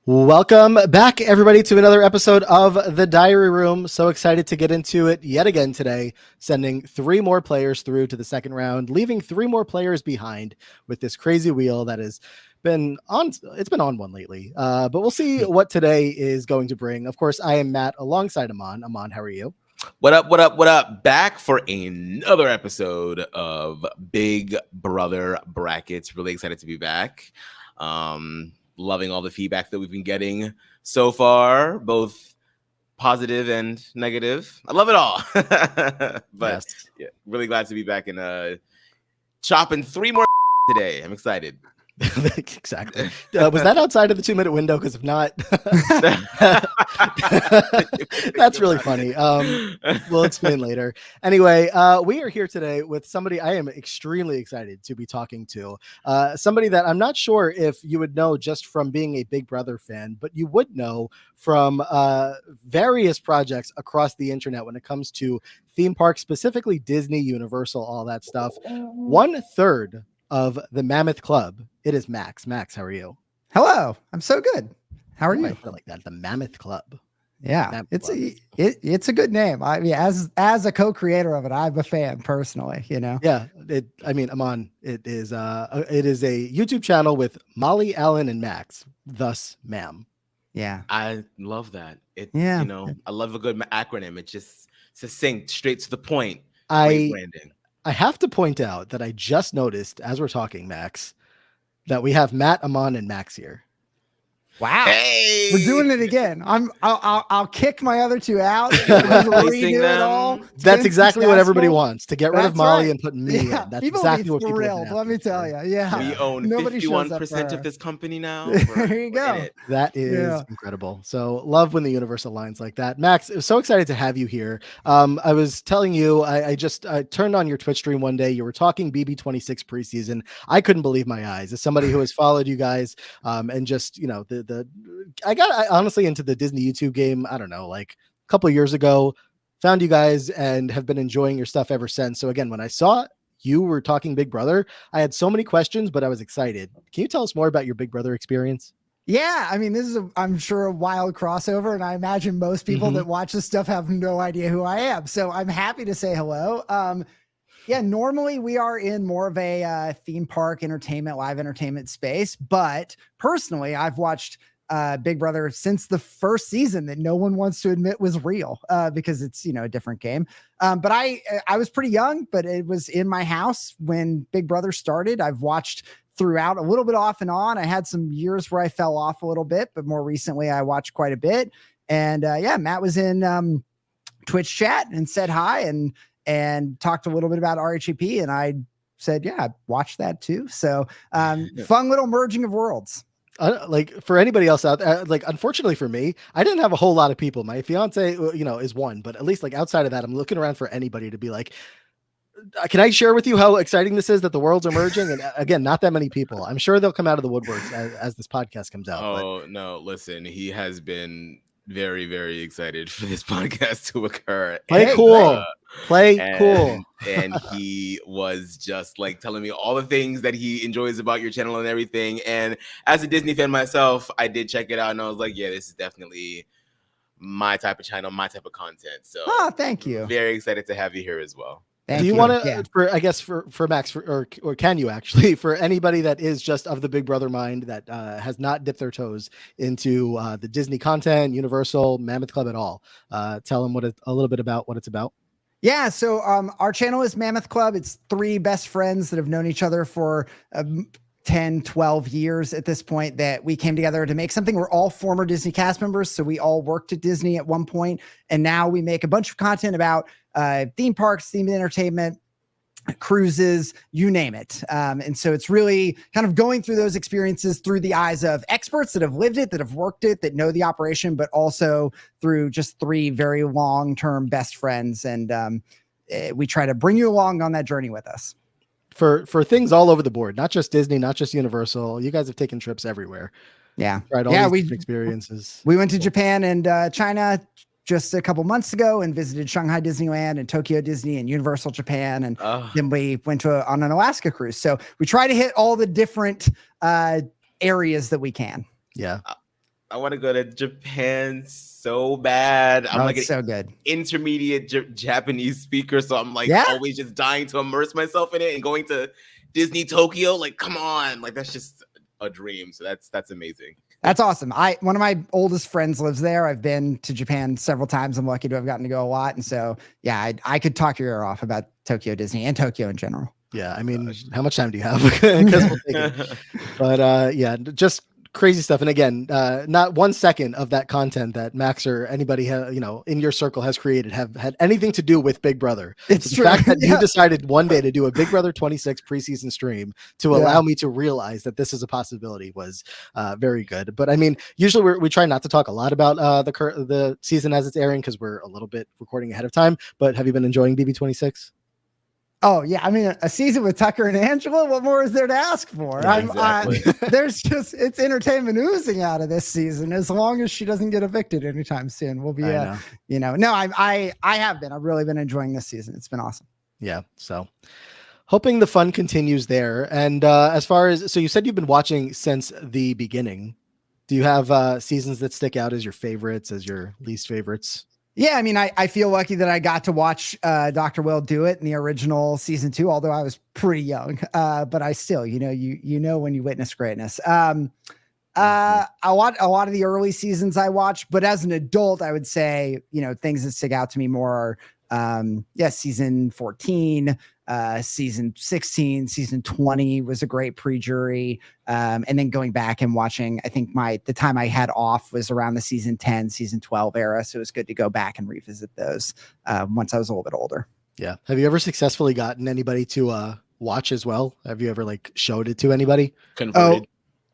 Welcome back, everybody, to another episode of The Diary Room. So excited to get into it yet again today, sending 3 more players through to the second round, leaving 3 more players behind with this crazy wheel that has been on. It's been on one lately, but we'll see what today is going to bring. Of course, I am Matt alongside Aman. Aman, how are you? What up, what up, what up? Back for another episode of Big Brother Brackets. Really excited to be back. Loving all the feedback that we've been getting so far, both positive and negative. I love it all. But yeah, really glad to be back and chopping 3 more today. I'm excited. Exactly. Was that outside of the 2-minute window? Because if not, that's really funny. We'll explain later. Anyway, we are here today with somebody I am extremely excited to be talking to. Somebody that I'm not sure if you would know just from being a Big Brother fan, but you would know from various projects across the internet when it comes to theme parks, specifically Disney, Universal, all that stuff. 1/3 of the Mammoth Club. It is Max. Max, how are you? Hello, I'm so good. How are you? Like that, the Mammoth Club. Yeah, Mammoth it's a good name. I mean, as a co-creator of it, I'm a fan personally. You know. Yeah, Aman, it is a YouTube channel with Molly, Allen, and Max. Thus, Mam. Yeah, I love that. I love a good acronym. It's just succinct, straight to the point. Great branding. I have to point out that I just noticed as we're talking, Max, that we have Matt, Aman, and Max here. Wow, hey! We're doing it again. I'll kick my other 2 out. Redo it all. That's exactly what everybody wants, to get rid of Molly and put me in. That's people exactly what people people Let me tell you. Yeah, we own 51% of this company now. There you go. That is incredible. So love when the universe aligns like that. Max, so excited to have you here. I was telling you, I turned on your Twitch stream one day. You were talking BB26 preseason. I couldn't believe my eyes as somebody who has followed you guys and just, I got honestly into the Disney YouTube game, I don't know, like a couple of years ago, found you guys and have been enjoying your stuff ever since. So again, when I saw you were talking Big Brother, I had so many questions, but I was excited. Can you tell us more about your Big Brother experience? Yeah, I mean, this is, I'm sure, a wild crossover, and I imagine most people that watch this stuff have no idea who I am. So I'm happy to say hello. Yeah, normally we are in more of a theme park entertainment, live entertainment space, but personally, I've watched Big Brother since the first season that no one wants to admit was real because it's, a different game. But I was pretty young, but it was in my house when Big Brother started. I've watched throughout, a little bit off and on. I had some years where I fell off a little bit, but more recently I watched quite a bit. And Matt was in Twitch chat and said hi and talked a little bit about RHAP, and I said, yeah, watch that too. So fun little merging of worlds. Like for anybody else out there, like unfortunately for me, I didn't have a whole lot of people. My fiance, is one, but at least like outside of that, I'm looking around for anybody to be like, can I share with you how exciting this is that the world's emerging? And again, not that many people. I'm sure they'll come out of the woodworks as this podcast comes out. No, listen, he has been very, very excited for this podcast to occur. Play cool. And he was just like telling me all the things that he enjoys about your channel and everything. And as a Disney fan myself, I did check it out and I was like, yeah, this is definitely my type of channel, my type of content. So thank you. Very excited to have you here as well. Do you want to, for Max, or can you actually, for anybody that is just of the Big Brother mind that has not dipped their toes into the Disney content, Universal, Mammoth Club at all, tell them a little bit about what it's about? Yeah, so our channel is Mammoth Club. It's 3 best friends that have known each other for 10, 12 years at this point that we came together to make something. We're all former Disney cast members, so we all worked at Disney at one point, and now we make a bunch of content about theme parks, themed entertainment, cruises, you name it. And so it's really kind of going through those experiences through the eyes of experts that have lived it, that have worked it, that know the operation, but also through just 3 very long-term best friends. And we try to bring you along on that journey with us. For things all over the board, not just Disney, not just Universal. You guys have taken trips everywhere. Yeah. Tried all these experiences. We went to Japan and China just a couple months ago and visited Shanghai Disneyland and Tokyo Disney and Universal Japan. And then we went on an Alaska cruise. So we try to hit all the different areas that we can. Yeah. I want to go to Japan so bad. I'm like it's so good. intermediate Japanese speaker, so I'm like Yeah. always just dying to immerse myself in it and going to Disney Tokyo. Like, come on, like that's just a dream. So that's amazing. That's awesome. One of my oldest friends lives there. I've been to Japan several times. I'm lucky to have gotten to go a lot. And so, yeah, I could talk your ear off about Tokyo Disney and Tokyo in general. Yeah, I mean, how much time do you have? Because we'll take it. But yeah, just crazy stuff. And again, not 1 second of that content that Max or anybody in your circle has created have had anything to do with Big Brother. It's so the true. fact that you decided one day to do a Big Brother 26 preseason stream to allow me to realize that this is a possibility was very good. But I mean, usually we try not to talk a lot about the season as it's airing because we're a little bit recording ahead of time. But have you been enjoying BB26? Oh yeah, I mean a season with Tucker and Angela. What more is there to ask for? Yeah, exactly. There's just it's entertainment oozing out of this season. As long as she doesn't get evicted anytime soon, we'll be. No, I have been. I've really been enjoying this season. It's been awesome. Yeah. So hoping the fun continues there. And as far as so, you said you've been watching since the beginning. Do you have seasons that stick out as your favorites, as your least favorites? Yeah, I mean, I feel lucky that I got to watch Dr. Will do it in the original season 2, although I was pretty young. But I still, you know when you witness greatness. I watch a lot of the early seasons I watched, but as an adult, I would say, things that stick out to me more are season 14, season 16, season 20 was a great pre-jury. And then going back and watching, I think the time I had off was around the season 10, season 12 era. So it was good to go back and revisit those once I was a little bit older. Yeah. Have you ever successfully gotten anybody to watch as well? Have you ever showed it to anybody? Converted.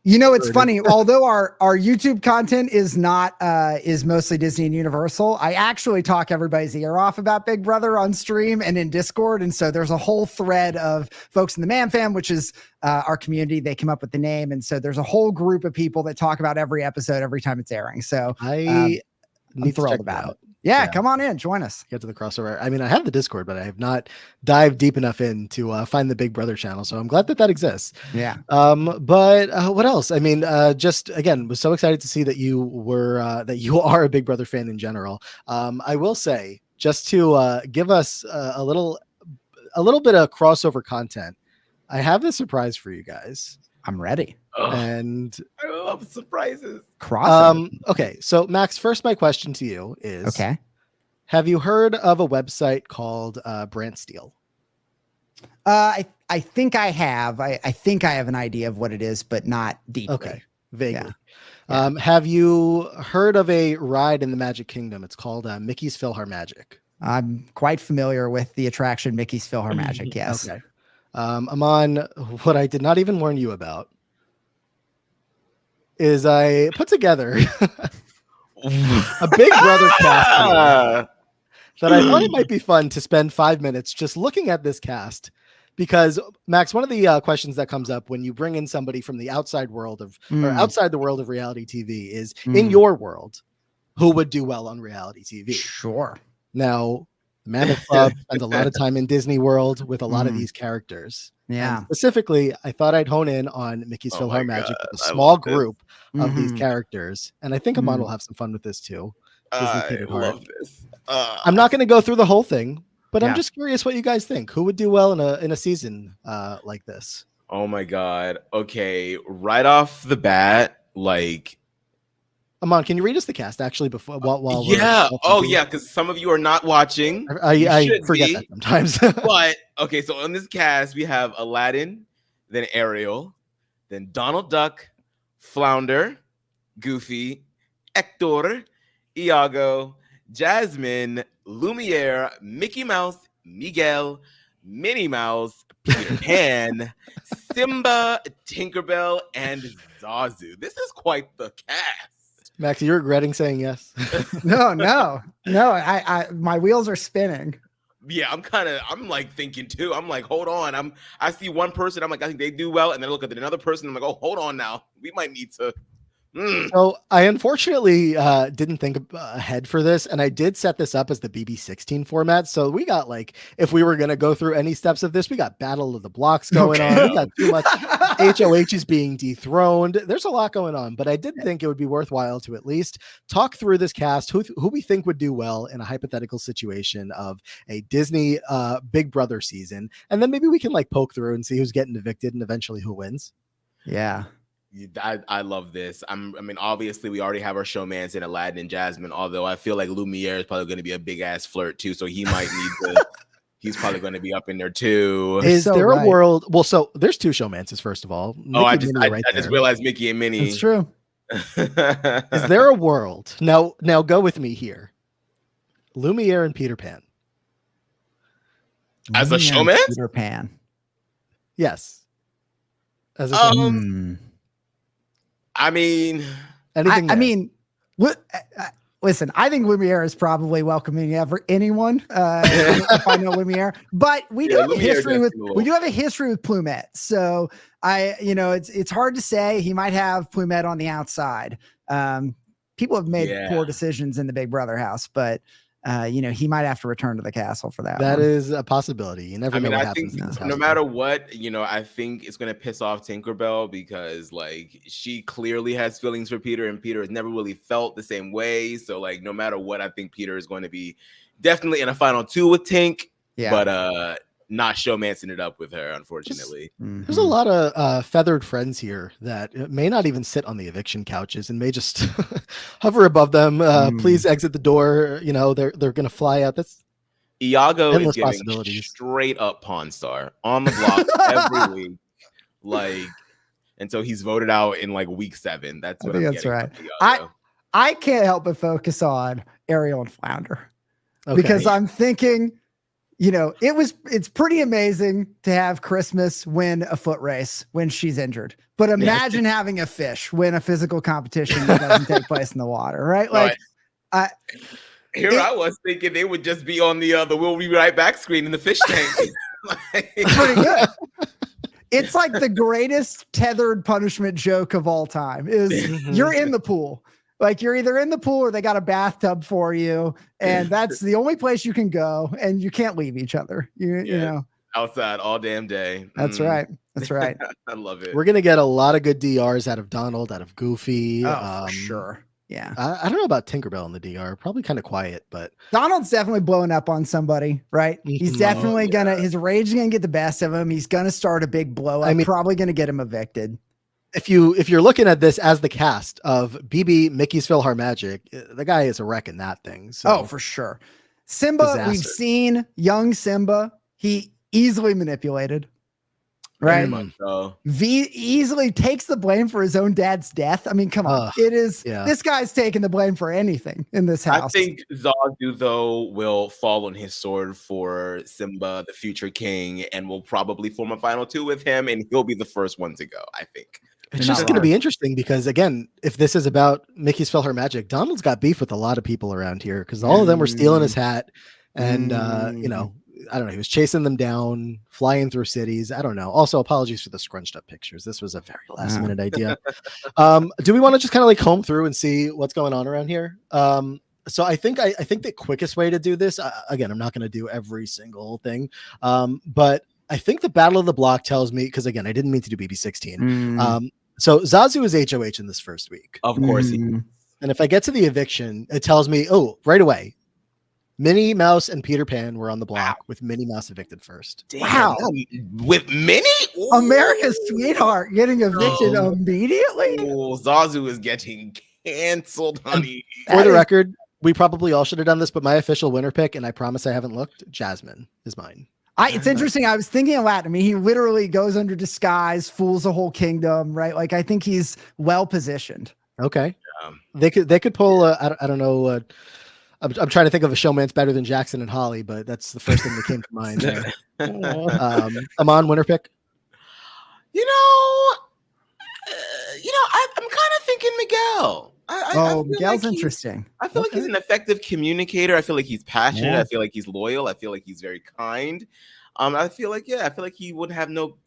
It's funny. Although our YouTube content is not is mostly Disney and Universal, I actually talk everybody's ear off about Big Brother on stream and in Discord. And so there's a whole thread of folks in the Man Fam, which is our community. They came up with the name, and so there's a whole group of people that talk about every episode every time it's airing. So I'm thrilled about it. Yeah, come on in, join us. Get to the crossover. I mean, I have the Discord, but I have not dived deep enough in to find the Big Brother channel. So I'm glad that exists. Yeah. But what else? I mean, just again, was so excited to see that you are a Big Brother fan in general. I will say, just to give us a little bit of crossover content, I have this surprise for you guys. I'm ready. And I love surprises. Okay, so Max, first my question to you is, okay, have you heard of a website called Brand Steel? I think I have. I think I have an idea of what it is, but not deeply. Okay, vaguely. Yeah. Have you heard of a ride in the Magic Kingdom? It's called Mickey's PhilharMagic. I'm quite familiar with the attraction Mickey's PhilharMagic. Yes. Okay. I'm on what I did not even warn you about. Is I put together a Big Brother cast that I thought it might be fun to spend 5 minutes just looking at this cast, because Max, one of the questions that comes up when you bring in somebody from the outside world or outside the world of reality TV is, in your world, who would do well on reality TV? Sure. Now, the Mammoth Club spends a lot of time in Disney World with a lot of these characters. Yeah. And specifically, I thought I'd hone in on Mickey's PhilharMagic with a small group of these characters. And I think Amon will have some fun with this too. I love this. I'm not going to go through the whole thing, but I'm just curious what you guys think. Who would do well in a season like this? Oh my God. Okay. Right off the bat, Amon, can you read us the cast actually before while yeah. Oh yeah, because some of you are not watching. I forget that sometimes. But okay, so on this cast we have Aladdin, then Ariel, then Donald Duck, Flounder, Goofy, Hector, Iago, Jasmine, Lumiere, Mickey Mouse, Miguel, Minnie Mouse, Peter Pan, Simba, Tinkerbell, and Zazu. This is quite the cast. Max, you're regretting saying yes? No. I my wheels are spinning. Yeah, I'm thinking too. I'm like, hold on. I see one person. I'm like, I think they do well, and then I look at another person. I'm like, oh, hold on now. We might need to So I unfortunately didn't think ahead for this, and I did set this up as the BB16 format. So we got like, if we were going to go through any steps of this, we got Battle of the Blocks going on. We got too much. HOH is being dethroned. There's a lot going on, but I did think it would be worthwhile to at least talk through this cast, who we think would do well in a hypothetical situation of a Disney Big Brother season, and then maybe we can like poke through and see who's getting evicted and eventually who wins. Yeah. I love this. I mean, obviously, we already have our showmans in Aladdin and Jasmine, although I feel like Lumiere is probably going to be a big ass flirt too, so he might need to. He's probably going to be up in there too. Is there a world? Well, so there's two showmances, first of all. Mickey I just realized Mickey and Minnie. That's true. Is there a world? Now go with me here. Lumiere and Peter Pan. As a showman? Peter Pan. Yes. As a I mean, anything. I mean, listen, I think Lumiere is probably welcoming anyone. If I know Lumiere, but we do have a history with Plumette. So it's hard to say. He might have Plumette on the outside. People have made poor decisions in the Big Brother house, but he might have to return to the castle for that. That is a possibility. You never know what happens. No matter what, I think it's going to piss off Tinkerbell because like she clearly has feelings for Peter and Peter has never really felt the same way. So like, no matter what, I think Peter is going to be definitely in a final two with Tink, but not showmancing it up with her, unfortunately. There's a lot of feathered friends here that may not even sit on the eviction couches and may just hover above them. Please exit the door. They're going to fly out. That's Iago is giving straight up Pawn Star on the block every week. Like, and so he's voted out in like week 7. That's what that's right. I can't help but focus on Ariel and Flounder because I'm thinking, it's pretty amazing to have Christmas win a foot race when she's injured. But imagine having a fish win a physical competition that doesn't take place in the water, right? Like, I was thinking they would just be on the "We'll Be Right Back" screen in the fish tank. Pretty good. It's like the greatest tethered punishment joke of all time. You're in the pool. Like you're either in the pool or they got a bathtub for you, and that's the only place you can go, and you can't leave each other. You know, outside all damn day. That's right. That's right. I love it. We're gonna get a lot of good DRs out of Donald, out of Goofy. For sure. Yeah. I don't know about Tinkerbell in the DR. Probably kind of quiet, but Donald's definitely blowing up on somebody, right? He's definitely his rage is gonna get the best of him. He's gonna start a big blow up. Probably gonna get him evicted. If you're looking at this as the cast of BB, Mickey's PhilharMagic, the guy is a wreck in that thing. So. For sure. Simba, disaster. We've seen young Simba. He easily manipulated. Right. So. V easily takes the blame for his own dad's death. I mean, come on. This guy's taking the blame for anything in this house. I think Zazu, though, will fall on his sword for Simba, the future king, and will probably form a final two with him, and he'll be the first one to go, I think. It's just going to be interesting because, again, if this is about Mickey's PhilharMagic, Donald's got beef with a lot of people around here because all of them were stealing his hat. And, I don't know, he was chasing them down, flying through cities. I don't know. Also, apologies for the scrunched up pictures. This was a very last minute idea. Do we want to just kind of like comb through and see what's going on around here? So I think the quickest way to do this, again, I'm not going to do every single thing, but I think the Battle of the Block tells me, because again, I didn't mean to do BB16. So Zazu is HOH in this first week. Of course. And if I get to the eviction, it tells me, right away, Minnie Mouse and Peter Pan were on the block with Minnie Mouse evicted first. Damn. Wow. With Minnie? Ooh. America's sweetheart getting evicted immediately? Oh, Zazu is getting canceled, honey. For the record, we probably all should have done this, but my official winner pick, and I promise I haven't looked, Jasmine is mine. It's interesting. I was thinking of that. I mean, he literally goes under disguise, fools a whole kingdom, right? Like, I think he's well positioned. Okay. They could pull I don't know. I'm trying to think of a showman's better than Jackson and Holly, but that's the first thing that came to mind. Amon, winner pick. I'm kind of thinking Miguel. Miguel's like interesting. I feel like he's an effective communicator. I feel like he's passionate. I feel like he's loyal. I feel like he's very kind. I feel like he would have no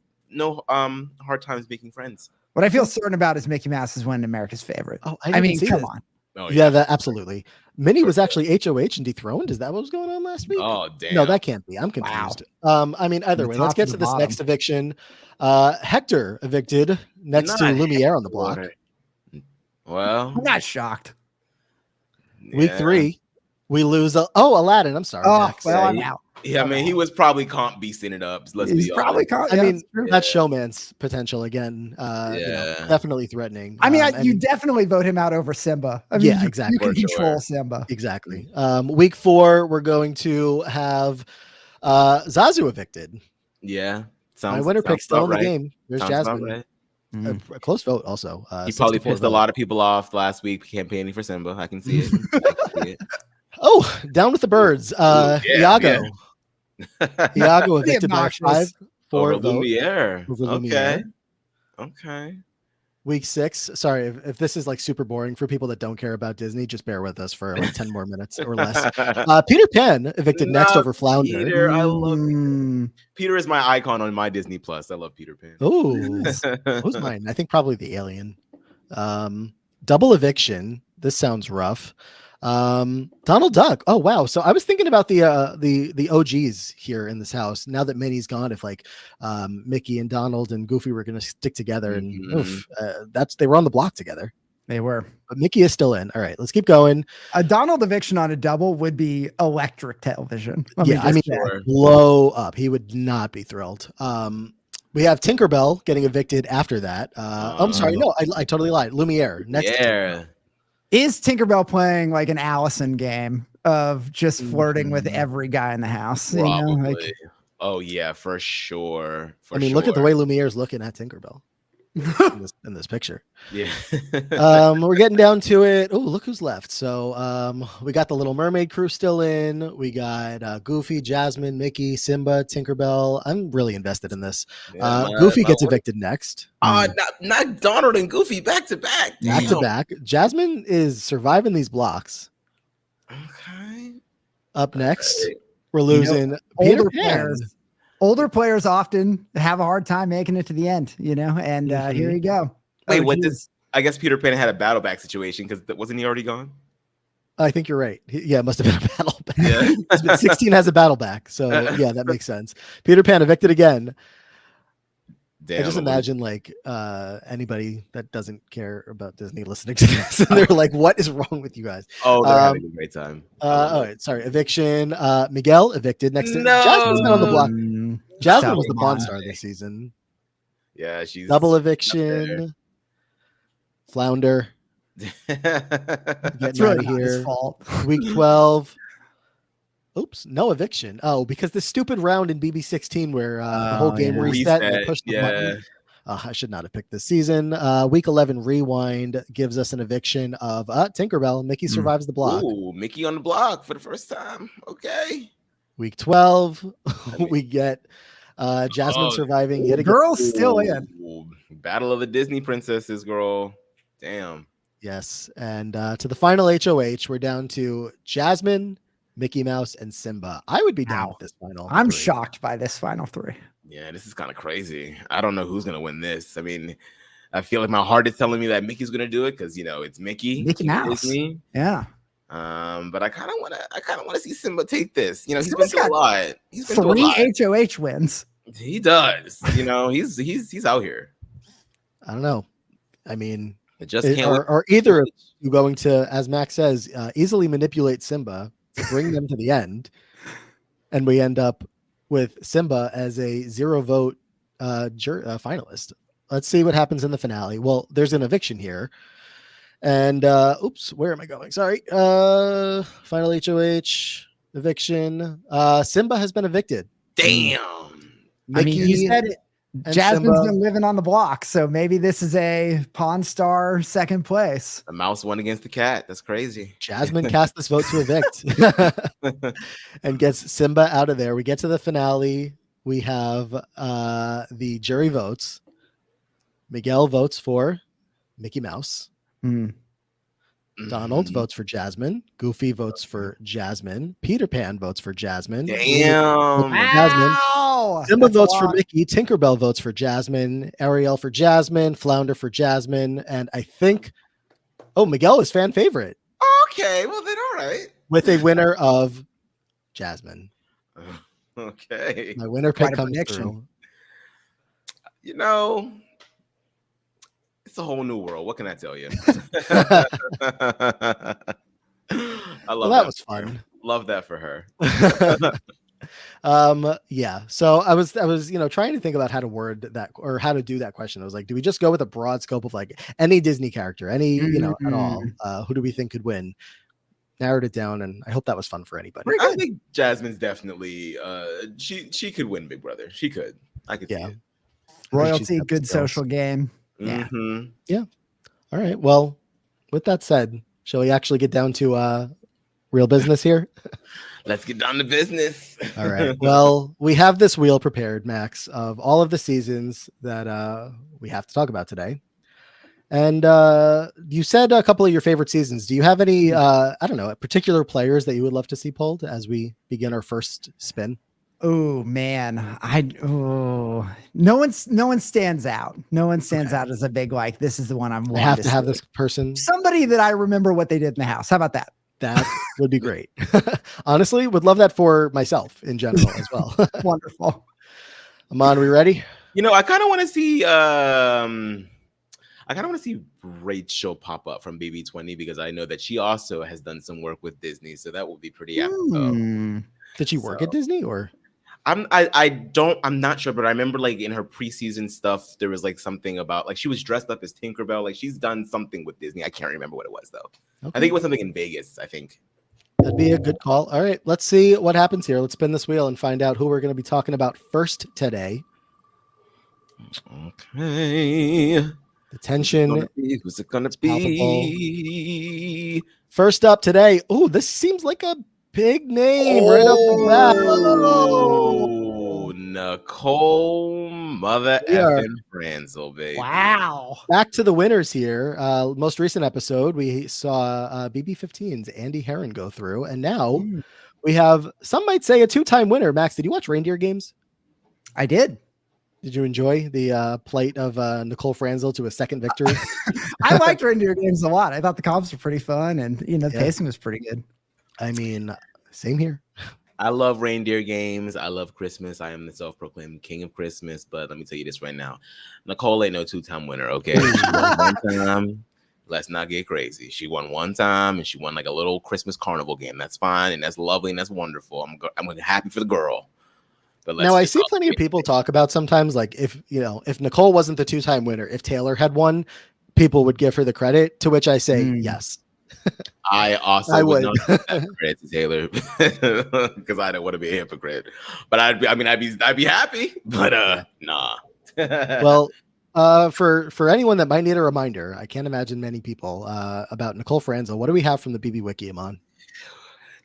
hard times making friends. What I feel certain about is Mickey Mouse is winning America's favorite. Oh, I mean, see come this. on. Oh, Yeah, that absolutely. Minnie was actually HOH and dethroned. Is that what was going on last week? Oh, damn. No, that can't be. I'm confused. I mean, either From the way, let's top to get the to this bottom. next eviction. Hector evicted next to Not Lumiere on the block. Well, I'm not shocked. Week 3, we lose. Aladdin. I'm sorry, Oh, Max. well, I'm out. Yeah, I mean, he was probably comp beasting it up. Let's He's be probably honest. I mean, true. that's showman's potential again. Definitely threatening. I mean, you definitely vote him out over Simba. I mean, yeah, exactly. You can For sure. control Simba. Exactly. Week 4, we're going to have Zazu evicted. Yeah. My winner pick still in the game. There's Sounds Jasmine. right. A close vote also. He probably 64 pissed a lot of people off last week campaigning for Simba. I can see it. I can see it. Oh, down with the birds. Iago. Iago Pretty evicted by obnoxious. 5-4 Over vote. Lumiere. Over Okay. Lumiere. Okay. Week 6. Sorry, if this is like super boring for people that don't care about Disney, just bear with us for like 10 more minutes or less. Peter Pan evicted next over Flounder. Peter, I love Peter. Peter is my icon on my Disney Plus. I love Peter Pan. Oh, who's mine? I think probably the Alien. Double eviction. This sounds rough. Donald Duck. Oh wow. So I was thinking about the OGs here in this house. Now that Minnie's gone, if like Mickey and Donald and Goofy were going to stick together, and they were on the block together. They were. But Mickey is still in. All right, let's keep going. A Donald eviction on a double would be electric television. I mean, blow up. He would not be thrilled. We have Tinkerbell getting evicted after that. I'm sorry. No, I totally lied. Lumiere next. Yeah. Is Tinkerbell playing like an Allison game of just flirting with every guy in the house? Probably. Oh yeah, for sure. Look at the way Lumiere's looking at Tinkerbell in this picture. Yeah. We're getting down to it. Oh, look who's left. So we got the Little Mermaid crew still in. We got Goofy, Jasmine, Mickey, Simba, Tinkerbell. I'm really invested in this. Goofy gets evicted next. Not Donald and Goofy back to back. Back to back. Jasmine is surviving these blocks. Okay. Up next, we're losing Peter Pan. Older players often have a hard time making it to the end, and here you go. Wait, what does I guess Peter Pan had a battle back situation because wasn't he already gone? I think you're right. Yeah, it must have been a battle back. Yeah. 16 has a battle back. So yeah, that makes sense. Peter Pan evicted again. Damn, I just imagine like anybody that doesn't care about Disney listening to this, and they're like, "What is wrong with you guys?" Oh, they're having a great time. All right, sorry. Eviction. Miguel evicted next to Jasmine's been on the block. Jasmine was the Pawn Star this season. Yeah, she's double eviction. Flounder. Getting out of here. Week 12. Oops, no eviction. Oh, because the stupid round in BB16 where the whole game reset and they pushed the button. I should not have picked this season. Week 11 rewind gives us an eviction of Tinkerbell. Mickey survives the block. Ooh, Mickey on the block for the first time. Okay. Week 12, we get Jasmine surviving yet again. Girl's still in. Battle of the Disney princesses, girl. Damn. Yes. And to the final HOH, we're down to Jasmine, Mickey Mouse, and Simba. I would be down with this final. I'm shocked by this final 3. Yeah, this is kind of crazy. I don't know who's gonna win this. I mean, I feel like my heart is telling me that Mickey's gonna do it because it's Mickey Mouse. Disney. Yeah. But I kind of want to see Simba take this. He's been through a lot. He's been 3 HOH wins. He does. He's out here. I don't know. I mean, it just can't. Or either of you going to, as Max says, easily manipulate Simba, bring them to the end, and we end up with Simba as a 0 vote finalist. Let's see what happens in the finale. Well, there's an eviction here. And oops, where am I going? Sorry. Final HOH eviction. Simba has been evicted. Damn. Mickey, you said it. Jasmine's been living on the block, so maybe this is a Pawn Star second place. The mouse won against the cat. That's crazy. Jasmine cast this vote to evict and gets Simba out of there. We get to the finale. We have the jury votes. Miguel votes for Mickey Mouse. Donald votes for Jasmine. Goofy votes for Jasmine. Peter Pan votes for Jasmine. Damn. Jasmine. Wow. Simba That's a votes for lot. Mickey. Tinkerbell votes for Jasmine. Ariel for Jasmine. Flounder for Jasmine. And I think, Miguel is fan favorite Okay, well then, all right. with a winner of Jasmine. Okay. My winner Quite pick a comes prediction. through. You know, it's a whole new world. What can I tell you? I love That that was for her. fun. Love that for her. Yeah. So I was, trying to think about how to word that or how to do that question. I was like, do we just go with a broad scope of like any Disney character, any, at all? Who do we think could win? Narrowed it down, and I hope that was fun for anybody. Pretty I good. think Jasmine's definitely she could win Big Brother. She could. I could see Yeah. it. Royalty, got the good skills. social game. Yeah. Mhm. All right. Well, with that said, shall we actually get down to real business here? Let's get down to business. All right. Well, we have this wheel prepared, Max, of all of the seasons that we have to talk about today. And you said a couple of your favorite seasons. Do you have any, I don't know, particular players that you would love to see pulled as we begin our first spin? Oh man, no one stands out. No one stands Okay. out as a big like. This is the one I'm. I have to see. have this person. Somebody that I remember what they did in the house. How about that? That would be great. Honestly, would love that for myself in general as well. Wonderful. Amon, we ready? I kind of want to see Rachel pop up from BB20 because I know that she also has done some work with Disney, so that would be pretty apropos. Did she work at Disney or? I'm not sure, but I remember like in her preseason stuff, there was like something about like she was dressed up as Tinkerbell. Like she's done something with Disney. I can't remember what it was though. Okay. I think it was something in Vegas, I think. That'd be a good call. All right, let's see what happens here. Let's spin this wheel and find out who we're going to be talking about first today. Okay. The tension. Who's it gonna be? First up today. Oh, this seems like a big name right off the bat. Oh, Nicole, mother effing Franzel, baby. Wow. Back to the winners here. Most recent episode, we saw BB15's Andy Herron go through, and now we have, some might say, a two-time winner. Max, did you watch Reindeer games? I did. Did you enjoy the plight of Nicole Franzel to a second victory? I liked Reindeer games a lot. I thought the comps were pretty fun, and the pacing was pretty good. I mean, same here. I love Reindeer games. I love Christmas. I am the self-proclaimed king of Christmas. But let me tell you this right now. Nicole ain't no two-time winner, okay? She won one time. Let's not get crazy. She won one time, and she won like a little Christmas carnival game. That's fine, and that's lovely, and that's wonderful. I'm happy for the girl. But now I see plenty of people talk about sometimes like if Nicole wasn't the two-time winner, if Taylor had won, people would give her the credit, to which I say yes. I also would not give that credit to Taylor because I don't want to be a hypocrite. But I'd be happy, but nah. Well, for anyone that might need a reminder, I can't imagine many people about Nicole Franzel. What do we have from the BB Wiki, Amon?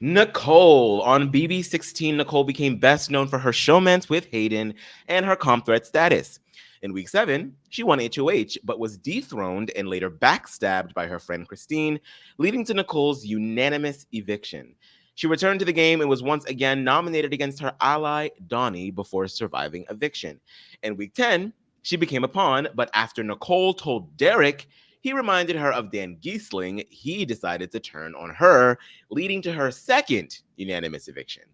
Nicole. On BB16, Nicole became best known for her showmance with Hayden and her comp threat status. In week 7, she won HOH, but was dethroned and later backstabbed by her friend Christine, leading to Nicole's unanimous eviction. She returned to the game and was once again nominated against her ally, Donnie, before surviving eviction. In week 10, she became a pawn, but after Nicole told Derek he reminded her of Dan Giesling, he decided to turn on her, leading to her second unanimous eviction.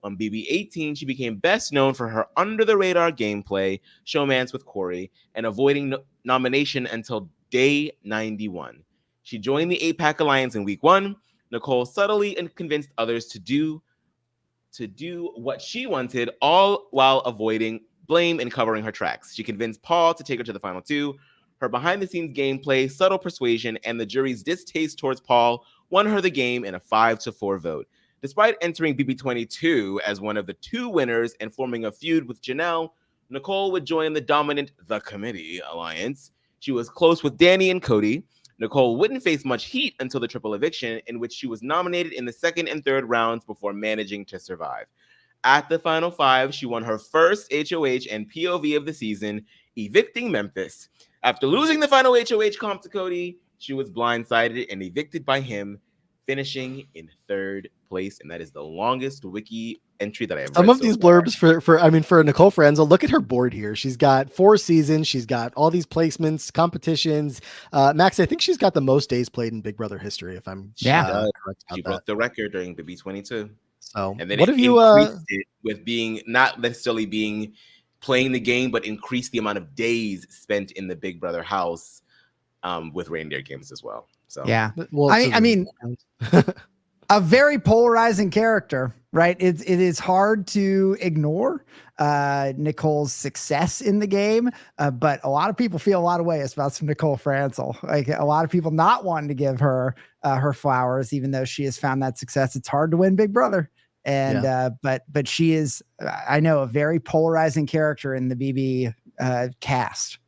On BB18, she became best known for her under-the-radar gameplay, showmance with Corey, and avoiding nomination until day 91. She joined the 8-Pack Alliance in week 1. Nicole subtly convinced others to do what she wanted, all while avoiding blame and covering her tracks. She convinced Paul to take her to the final 2. Her behind-the-scenes gameplay, subtle persuasion, and the jury's distaste towards Paul won her the game in a 5-4 vote. Despite entering BB22 as one of the 2 winners and forming a feud with Janelle, Nicole would join the dominant The Committee Alliance. She was close with Danny and Cody. Nicole wouldn't face much heat until the triple eviction, in which she was nominated in the 2nd and 3rd rounds before managing to survive. At the final 5, she won her first HOH and POV of the season, evicting Memphis. After losing the final HOH comp to Cody, she was blindsided and evicted by him, finishing in 3rd place. And that is the longest wiki entry that I have Some read of so these far. blurbs for Nicole Franzel, look at her board here. She's got 4 seasons. She's got all these placements, competitions. Max, I think she's got the most days played in Big Brother history, if I'm She does. correct She about that. broke the record during the B22. So And then what it have you increased it with being not necessarily being playing the game, but increased the amount of days spent in the Big Brother house with Reindeer games as well. So Yeah. well, I mean, a very polarizing character, right? It is hard to ignore Nicole's success in the game, but a lot of people feel a lot of ways about some Nicole Franzel. Like a lot of people not wanting to give her her flowers, even though she has found that success. It's hard to win Big Brother, and but she is, I know, a very polarizing character in the BB cast.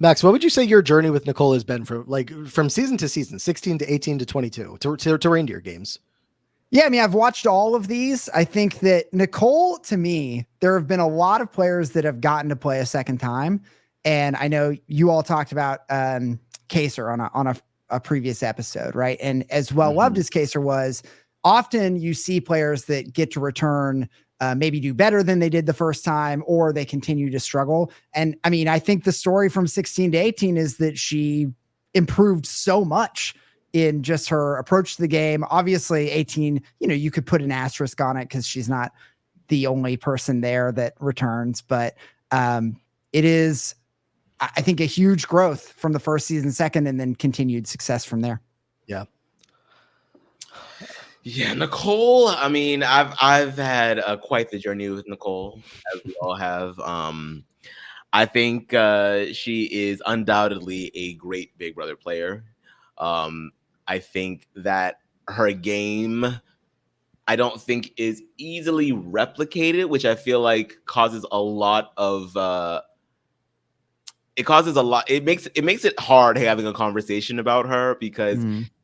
Max, what would you say your journey with Nicole has been from season to season, 16 to 18 to 22 to Reindeer games? Yeah, I mean, I've watched all of these. I think that Nicole, to me, there have been a lot of players that have gotten to play a second time. And I know you all talked about Kaser on a previous episode, right? And as well loved as Kaser was, often you see players that get to return, maybe do better than they did the first time, or they continue to struggle. And I mean, I think the story from 16 to 18 is that she improved so much in just her approach to the game. Obviously 18, you could put an asterisk on it because she's not the only person there that returns, but it is, I think, a huge growth from the first season, second, and then continued success from there. Yeah. Yeah, Nicole. I mean, I've had quite the journey with Nicole, as we all have. I think she is undoubtedly a great Big Brother player. I think that her game, I don't think is easily replicated, which I feel like causes a lot of. It makes it hard having a conversation about her because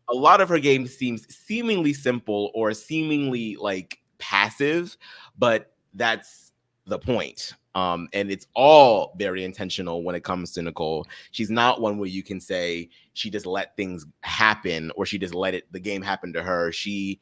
a lot of her game seems seemingly simple or seemingly like passive, but that's the point. And it's all very intentional when it comes to Nicole. She's not one where you can say she just let things happen or she just let the game happen to her. She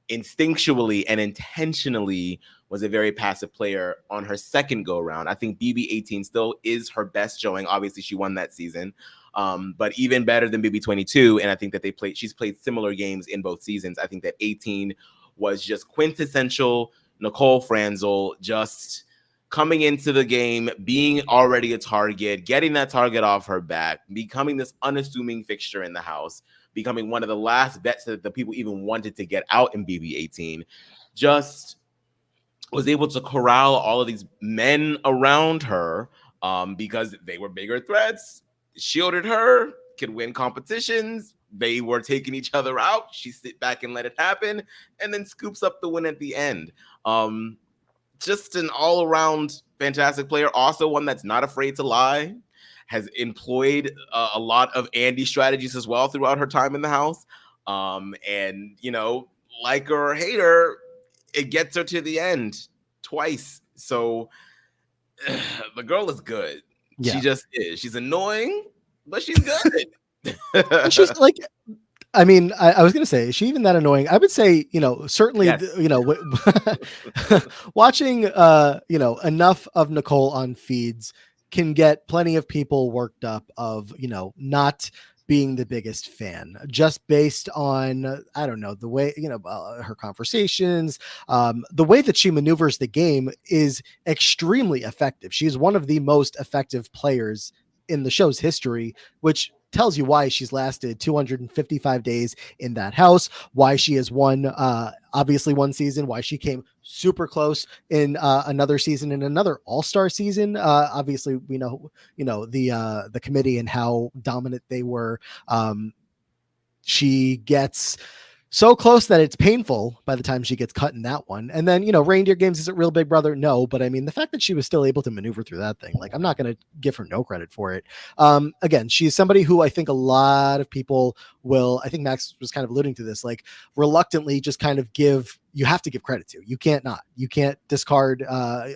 instinctually and intentionally was a very passive player on her second go around. I think BB18 still is her best showing. Obviously, she won that season, but even better than BB22. And I think that she's played similar games in both seasons. I think that 18 was just quintessential Nicole Franzel, just coming into the game, being already a target, getting that target off her back, becoming this unassuming fixture in the house, becoming one of the last bets that the people even wanted to get out in BB18, just was able to corral all of these men around her because they were bigger threats, shielded her, could win competitions. They were taking each other out. She sit back and let it happen, and then scoops up the win at the end. Just an all-around fantastic player. Also one that's not afraid to lie. Has employed a lot of Andy strategies as well throughout her time in the house. And, like her or hate her, it gets her to the end twice. So the girl is good. Yeah. She just is. She's annoying, but she's good. And she's like, I mean, I was going to say, is she even that annoying? I would say, certainly, yes. Watching, enough of Nicole on feeds can get plenty of people worked up of, not being the biggest fan just based on, I don't know, the way, her conversations, the way that she maneuvers the game is extremely effective. She's one of the most effective players in the show's history, which tells you why she's lasted 255 days in that house, why she has won, obviously one season, why she came super close in another season, in another all-star season. Obviously we know, the committee and how dominant they were. She gets so close that it's painful by the time she gets cut in that one. And then, Reindeer games isn't real Big Brother. No, but I mean, the fact that she was still able to maneuver through that thing, like, I'm not going to give her no credit for it. Again, she's somebody who I think a lot of people will, I think Max was kind of alluding to this, like reluctantly just kind of give you have to give credit to. You can't not. You can't discard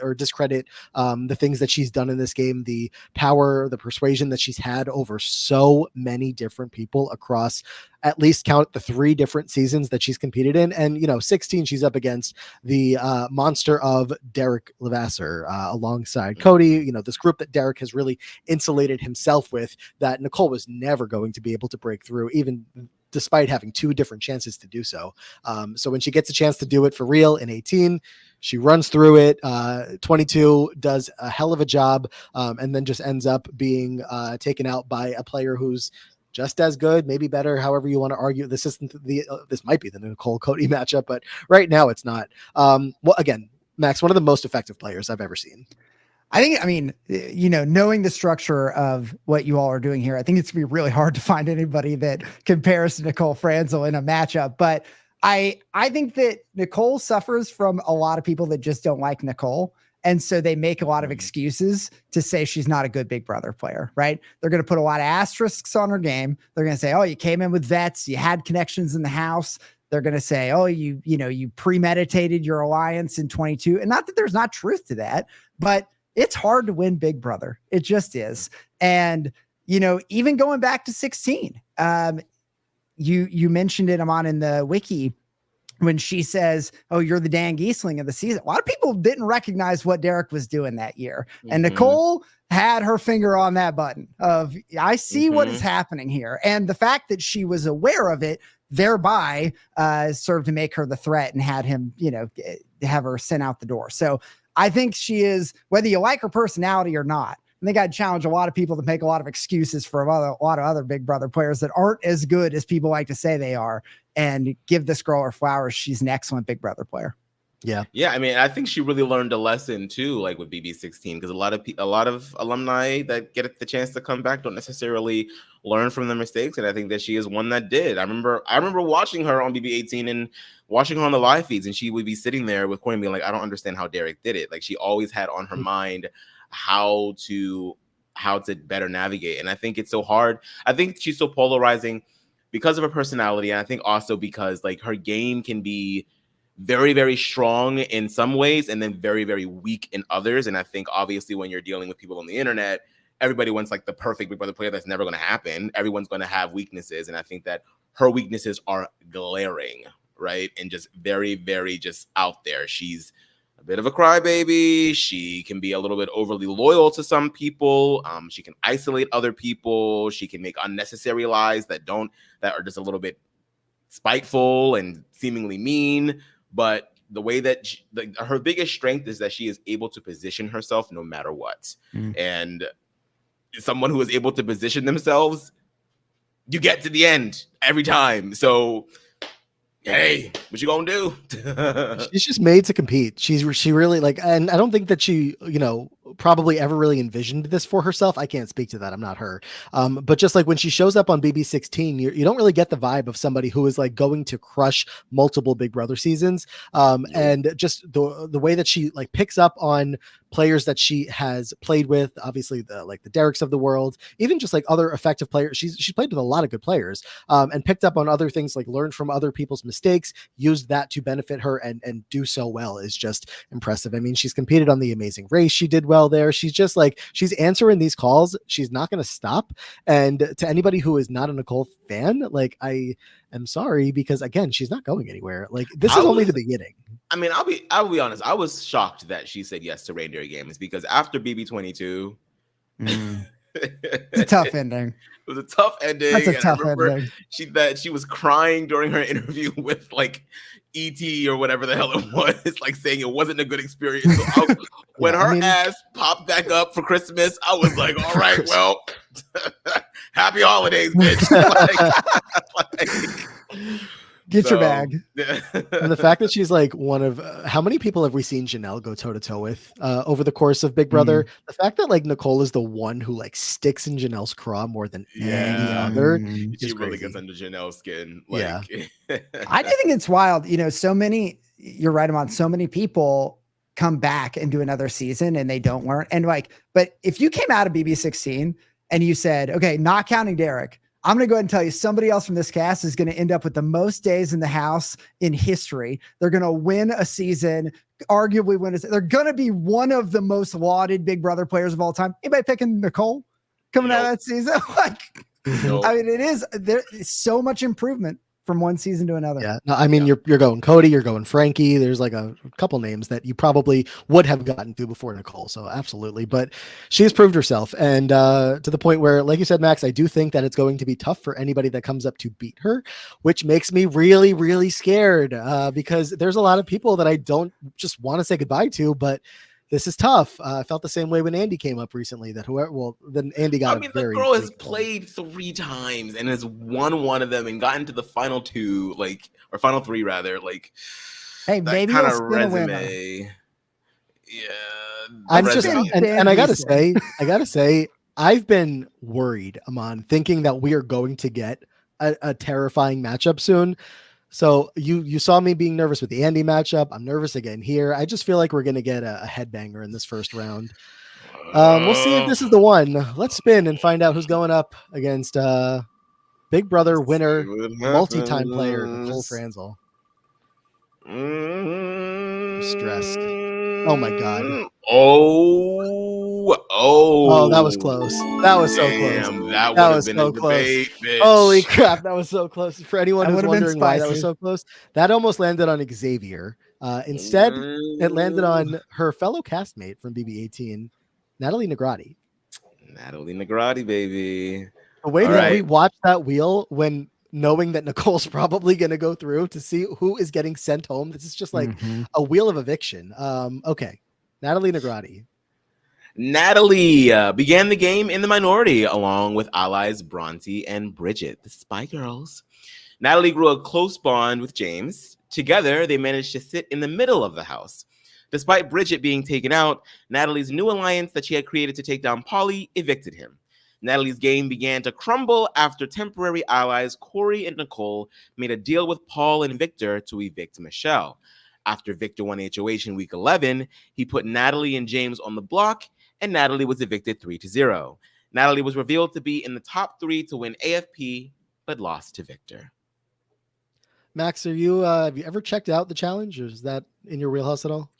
or discredit the things that she's done in this game, the power, the persuasion that she's had over so many different people across, at least count the 3 different seasons that she's competed in. And, 16, she's up against the monster of Derek Levasseur alongside Cody, this group that Derek has really insulated himself with, that Nicole was never going to be able to break through, even despite having 2 different chances to do so. So when she gets a chance to do it for real in 18, she runs through it. 22 does a hell of a job, and then just ends up being taken out by a player who's just as good, maybe better, however you want to argue. This isn't this might be the Nicole Cody matchup, but right now it's not. Well, again, Max, one of the most effective players I've ever seen. I mean, knowing the structure of what you all are doing here, I think it's gonna be really hard to find anybody that compares to Nicole Franzel in a matchup. But I think that Nicole suffers from a lot of people that just don't like Nicole. And so they make a lot of excuses to say she's not a good Big Brother player, right? They're going to put a lot of asterisks on her game. They're going to say, oh, you came in with vets, you had connections in the house. They're going to say, oh, you premeditated your alliance in 22. And not that there's not truth to that, but it's hard to win Big Brother. It just is. And, even going back to 16, you mentioned it, Amon, in the wiki, when she says, oh, you're the Dan Giesling of the season. A lot of people didn't recognize what Derek was doing that year. And Nicole had her finger on that button of, I see what is happening here. And the fact that she was aware of it, thereby served to make her the threat and had him, have her sent out the door. So I think she is, whether you like her personality or not, I think I'd challenge a lot of people to make a lot of excuses for a lot of other Big Brother players that aren't as good as people like to say they are, and give this girl her flowers. She's an excellent Big Brother player. Yeah. I mean, I think she really learned a lesson too, like with BB16, because a lot of alumni that get the chance to come back don't necessarily learn from their mistakes, and I think that she is one that did. I remember watching her on BB18 and watching her on the live feeds, and she would be sitting there with Courtney being like, I don't understand how Derek did it. Like, she always had on her mind how to better navigate. And I think it's so hard. I think she's so polarizing because of her personality. And I think also because like her game can be very, very strong in some ways and then very, very weak in others. And I think obviously when you're dealing with people on the internet, everybody wants like the perfect Big Brother player. That's never going to happen. Everyone's going to have weaknesses. And I think that her weaknesses are glaring, right? And just very, very just out there. She's a bit of a crybaby. She can be a little bit overly loyal to some people. She can isolate other people. She can make unnecessary lies that are just a little bit spiteful and seemingly mean. But the way that her biggest strength is that she is able to position herself no matter what. And someone who is able to position themselves, you get to the end every time. So hey, what you gonna do? She's just made to compete. She really and I don't think that she, probably ever really envisioned this for herself. I can't speak to that. I'm not her. But just like when she shows up on BB16, you don't really get the vibe of somebody who is like going to crush multiple Big Brother seasons. And just the way that she like picks up on players that she has played with, obviously the Dereks of the world, even just like other effective players. She's played with a lot of good players, and picked up on other things, like learned from other people's mistakes, used that to benefit her and do so well is just impressive. I mean, she's competed on The Amazing Race. She did well there. She's just like, she's answering these calls. She's not going to stop. And to anybody who is not a Nicole fan, like, I am sorry, because again, she's not going anywhere. Like, this is only the beginning. I mean, I'll be honest. I was shocked that she said yes to Reindeer Games, because after BB22, it's a tough ending. It was a tough ending. That's a tough ending. She was crying during her interview with like ET or whatever the hell it was, like saying it wasn't a good experience. So when her ass popped back up for Christmas, I was like, all right, well, happy holidays, bitch. Get your bag. And the fact that she's like one of how many people have we seen Janelle go toe to toe with over the course of Big Brother? The fact that like Nicole is the one who like sticks in Janelle's craw more than any other. She really gets under Janelle's skin. Like, I do think it's wild. So many, you're right, Amon, so many people come back and do another season and they don't learn. And like, but if you came out of BB16 and you said, okay, not counting Derek, I'm going to go ahead and tell you, somebody else from this cast is going to end up with the most days in the house in history. They're going to win a season, arguably win. They're going to be one of the most lauded Big Brother players of all time. Anybody picking Nicole coming out of that season? Like, I mean, there's so much improvement from one season to another. Yeah, no, I mean, you're going Cody, you're going Frankie. There's like a couple names that you probably would have gotten to before Nicole. So absolutely, but she has proved herself, and to the point where, like you said, Max, I do think that it's going to be tough for anybody that comes up to beat her, which makes me really, really scared because there's a lot of people that I don't just want to say goodbye to, but this is tough. I felt the same way when Andy came up recently. Then Andy got. I mean, the girl has played 3 times and has won one of them and gotten to the final 2, or final 3 rather. Like, hey, maybe kind of resume. Yeah, I'm just, and I gotta say, I've been worried, Aman, thinking that we are going to get a terrifying matchup soon. So you saw me being nervous with the Andy matchup. I'm nervous again here. I just feel like we're going to get a headbanger in this first round. We'll see if this is the one. Let's spin and find out who's going up against Big Brother winner, multi-time player, Nicole Franzel. I'm stressed. Oh my God. Oh, that was close. That was so close. That was so close. Debate, holy crap, that was so close. For anyone who's wondering why that was so close, that almost landed on Xavier. Instead, it landed on her fellow castmate from BB18, Natalie Negrati. Natalie Negrati, baby. The way that we watched that wheel when knowing that Nicole's probably going to go through to see who is getting sent home. This is just like a wheel of eviction. Okay. Natalie Negrati. Natalie began the game in the minority along with allies Bronte and Bridget, the Spy Girls. Natalie grew a close bond with James. Together, they managed to sit in the middle of the house. Despite Bridget being taken out, Natalie's new alliance that she had created to take down Polly evicted him. Natalie's game began to crumble after temporary allies Corey and Nicole made a deal with Paul and Victor to evict Michelle. After Victor won HOH in week 11, he put Natalie and James on the block, and Natalie was evicted 3-0. Natalie was revealed to be in the top 3 to win AFP, but lost to Victor. Max, have you ever checked out the challenge? Or is that in your wheelhouse at all?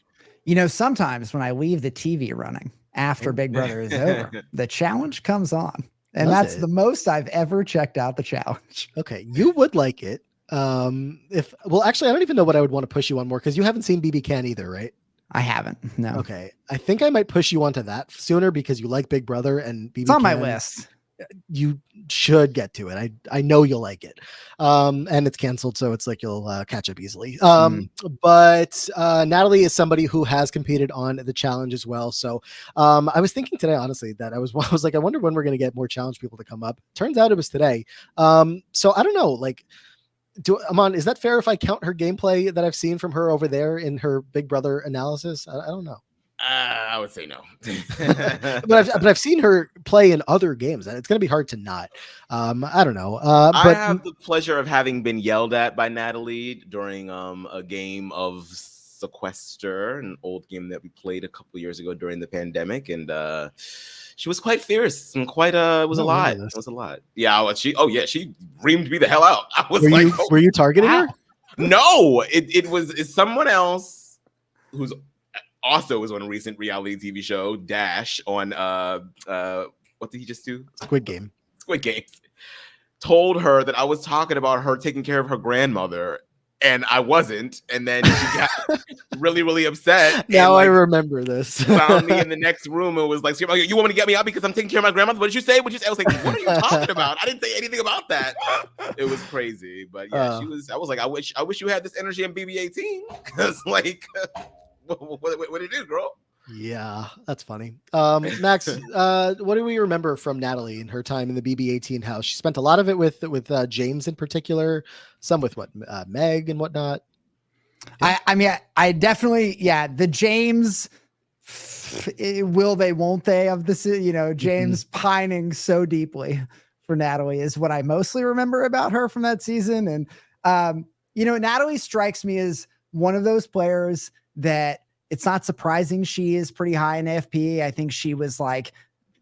You know, sometimes when I leave the TV running after Big Brother is over, the challenge comes on. And that's the most I've ever checked out the challenge. Okay, you would like it. Actually, I don't even know what I would want to push you on more because you haven't seen BB Can either, right? I haven't. No. Okay. I think I might push you onto that sooner because you like Big Brother and BB It's on my list. You should get to it. I know you'll like it. And it's canceled, so it's like you'll catch up easily. But Natalie is somebody who has competed on the challenge as well. So I was thinking today, honestly, that I was like, I wonder when we're going to get more challenge people to come up. Turns out it was today. So I don't know, like, Aman, is that fair if I count her gameplay that I've seen from her over there in her Big Brother analysis? I don't know. I would say no. but I've seen her play in other games, and it's going to be hard to not. I don't know. I have the pleasure of having been yelled at by Natalie during a game of Sequester, an old game that we played a couple years ago during the pandemic, and she was quite fierce and quite it was a lot. It was a lot. Yeah, she reamed me the hell out. I was were you targeting her? No, it's someone else who's also was on a recent reality TV show, Dash, on what did he just do? Squid Game. Told her that I was talking about her taking care of her grandmother, and I wasn't. And then she got really, really upset. Now I remember this. Found me in the next room and was like, "You want me to get me out because I'm taking care of my grandmother? What did you say? I was like, what are you talking about? I didn't say anything about that." It was crazy, but yeah, I was like, I wish you had this energy in BB18 because like. What did you do, girl? Yeah, that's funny. Max, what do we remember from Natalie in her time in the BB18 house? She spent a lot of it with James in particular, some with Meg and whatnot. I mean, I definitely, the James will they, won't they of this, James pining so deeply for Natalie is what I mostly remember about her from that season. And, Natalie strikes me as one of those players that it's not surprising she is pretty high in AFP. I think she was like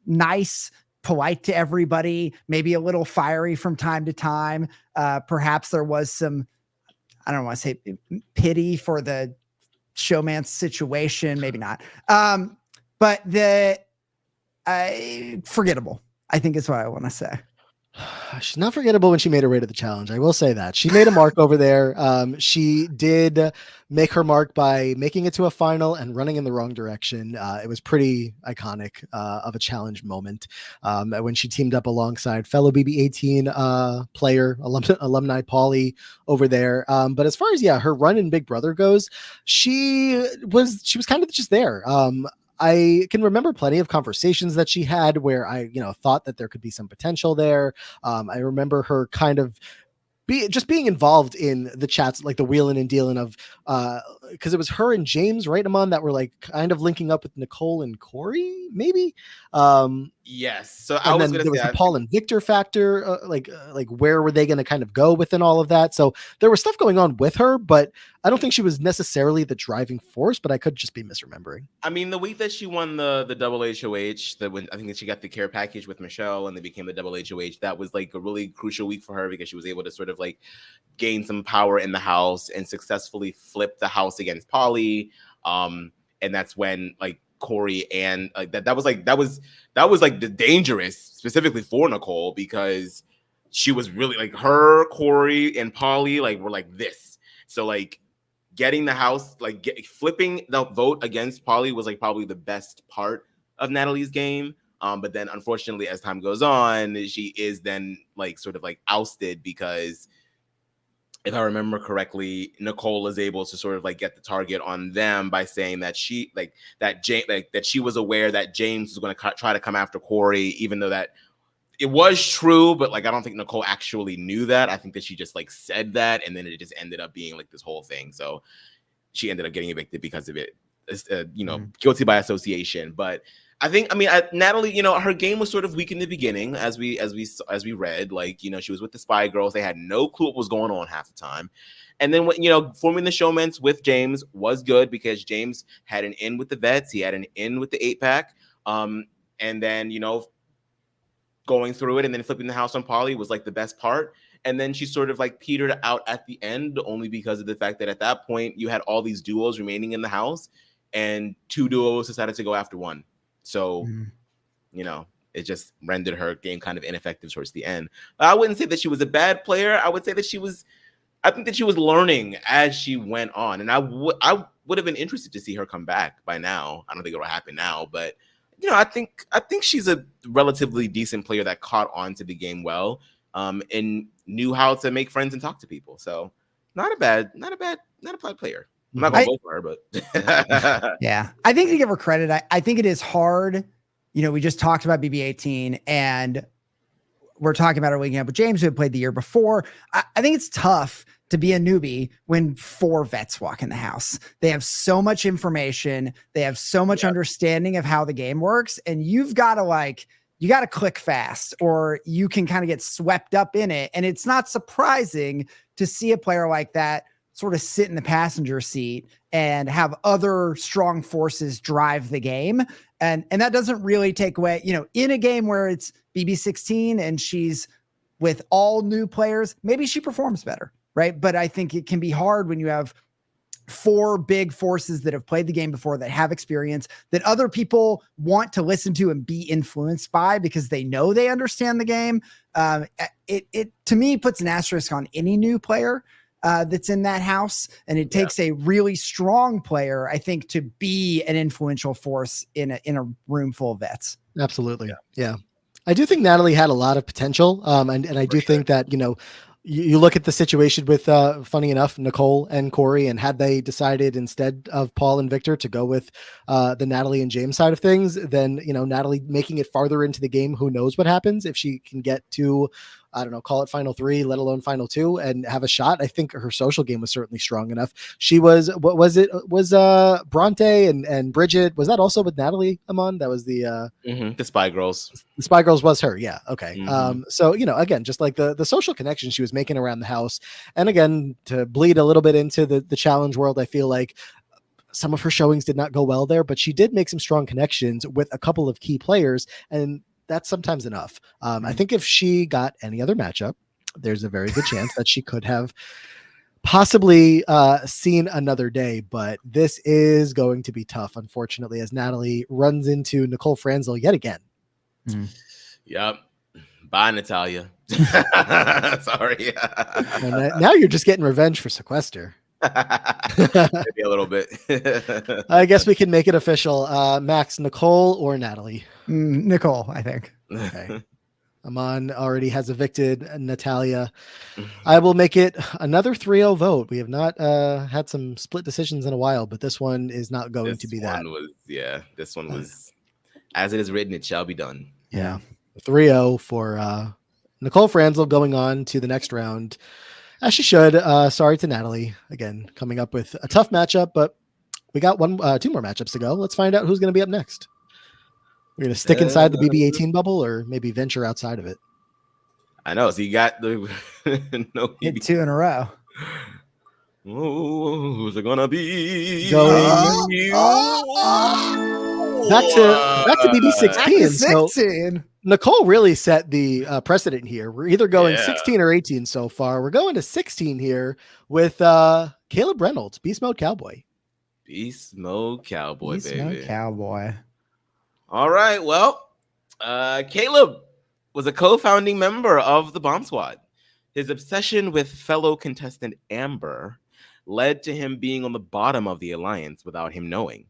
nice polite to everybody, maybe a little fiery from time to time. Perhaps there was some, I don't want to say pity for the showman's situation, maybe not. But forgettable, I think is what I want to say. She's not forgettable when she made her way to the challenge. I will say that she made a mark over there. She did make her mark by making it to a final and running in the wrong direction. It was pretty iconic of a challenge moment when she teamed up alongside fellow BB18 player, alumni Pauly over there. But as far as her run in Big Brother goes, she was kind of just there. I can remember plenty of conversations that she had where I, thought that there could be some potential there. I remember her kind of being involved in the chats, like the wheeling and dealing of, because it was her and James, right, Amon, that were like kind of linking up with Nicole and Corey, maybe. Yes. So I was going to say there was the Paul and Victor factor, like where were they going to kind of go within all of that? So there was stuff going on with her, but I don't think she was necessarily the driving force. But I could just be misremembering. I mean, the week that she won the double HOH, when I think that she got the care package with Michelle and they became the double HOH, that was like a really crucial week for her because she was able to sort of like gain some power in the house and successfully flip the house against Pauly. And that's when like Corey and like that was like the dangerous specifically for Nicole because she was really like her, Corey, and Pauly like were like this. So like getting the house, like flipping the vote against Pauly was like probably the best part of Natalie's game. But then unfortunately, as time goes on, she is then like sort of like ousted because if I remember correctly, Nicole is able to sort of like get the target on them by saying that she that she was aware that James was going to try to come after Corey, even though that it was true, but like I don't think Nicole actually knew that. I think that she just like said that, and then it just ended up being like this whole thing. So she ended up getting evicted because of it. Guilty by association. But I think, Natalie, her game was sort of weak in the beginning, as we read. Like, she was with the Spy Girls. They had no clue what was going on half the time. And then, forming the showmans with James was good because James had an in with the vets. He had an in with the 8-pack. And then, going through it and then flipping the house on Pauly was like the best part. And then she sort of like petered out at the end only because of the fact that at that point you had all these duos remaining in the house and 2 duos decided to go after one. So, it just rendered her game kind of ineffective towards the end. I wouldn't say that she was a bad player. I would say that I think that she was learning as she went on. And I would have been interested to see her come back by now. I don't think it'll happen now, but I think she's a relatively decent player that caught on to the game well, and knew how to make friends and talk to people. So not a bad player. I'm not gonna vote for her, but yeah, I think to give her credit, I think it is hard. We just talked about BB18 and we're talking about her linking up with James, who had played the year before. I think it's tough to be a newbie when 4 vets walk in the house. They have so much information. They have so much understanding of how the game works. And you've got to click fast or you can kind of get swept up in it. And it's not surprising to see a player like that sort of sit in the passenger seat and have other strong forces drive the game. And that doesn't really take away, in a game where it's BB16 and she's with all new players, maybe she performs better. Right. But I think it can be hard when you have 4 big forces that have played the game before, that have experience, that other people want to listen to and be influenced by because they know they understand the game. It to me puts an asterisk on any new player that's in that house. And it takes a really strong player, I think, to be an influential force in a room full of vets. Absolutely. Yeah. I do think Natalie had a lot of potential. And I do think that, you look at the situation with, funny enough, Nicole and Corey, and had they decided instead of Paul and Victor to go with the Natalie and James side of things, then, Natalie making it farther into the game, who knows what happens if she can get to, I don't know, call it final 3, let alone final 2 and have a shot. I think her social game was certainly strong enough. She was, what was it? Was Bronte and Bridget, was that also with Natalie, Amon? That was the Spy Girls. The Spy Girls was her. Yeah. Okay. Mm-hmm. So, again, just like the social connection she was making around the house. And again, to bleed a little bit into the challenge world, I feel like some of her showings did not go well there, but she did make some strong connections with a couple of key players. And that's sometimes enough. I think if she got any other matchup, there's a very good chance that she could have possibly seen another day, but this is going to be tough, unfortunately, as Natalie runs into Nicole Franzel yet again. Yep. Bye, Natalia. Sorry. Now you're just getting revenge for Sequester. Maybe a little bit. I guess we can make it official. Max, Nicole or Natalie? Nicole, I think. Okay. Amon already has evicted Natalia. I will make it another 3-0 vote. We have not had some split decisions in a while, but this one is not going to be that. This one was, as it is written, it shall be done. Yeah. 3-0 for Nicole Franzel going on to the next round, as she should. Sorry to Natalie. Again, coming up with a tough matchup, but we got two more matchups to go. Let's find out who's going to be up next. We're going to stick inside the BB18 bubble or maybe venture outside of it. I know. So you got the Hit 2 in a row. Oh, who's it gonna be? Back to BB16. So Nicole really set the precedent here. We're either going 16 or 18 so far. We're going to 16 here with Caleb Reynolds, Beast Mode Cowboy. Beast Mode Cowboy, Beast baby. Mode Cowboy. All right. Well, Caleb was a co-founding member of the Bomb Squad. His obsession with fellow contestant Amber led to him being on the bottom of the alliance without him knowing.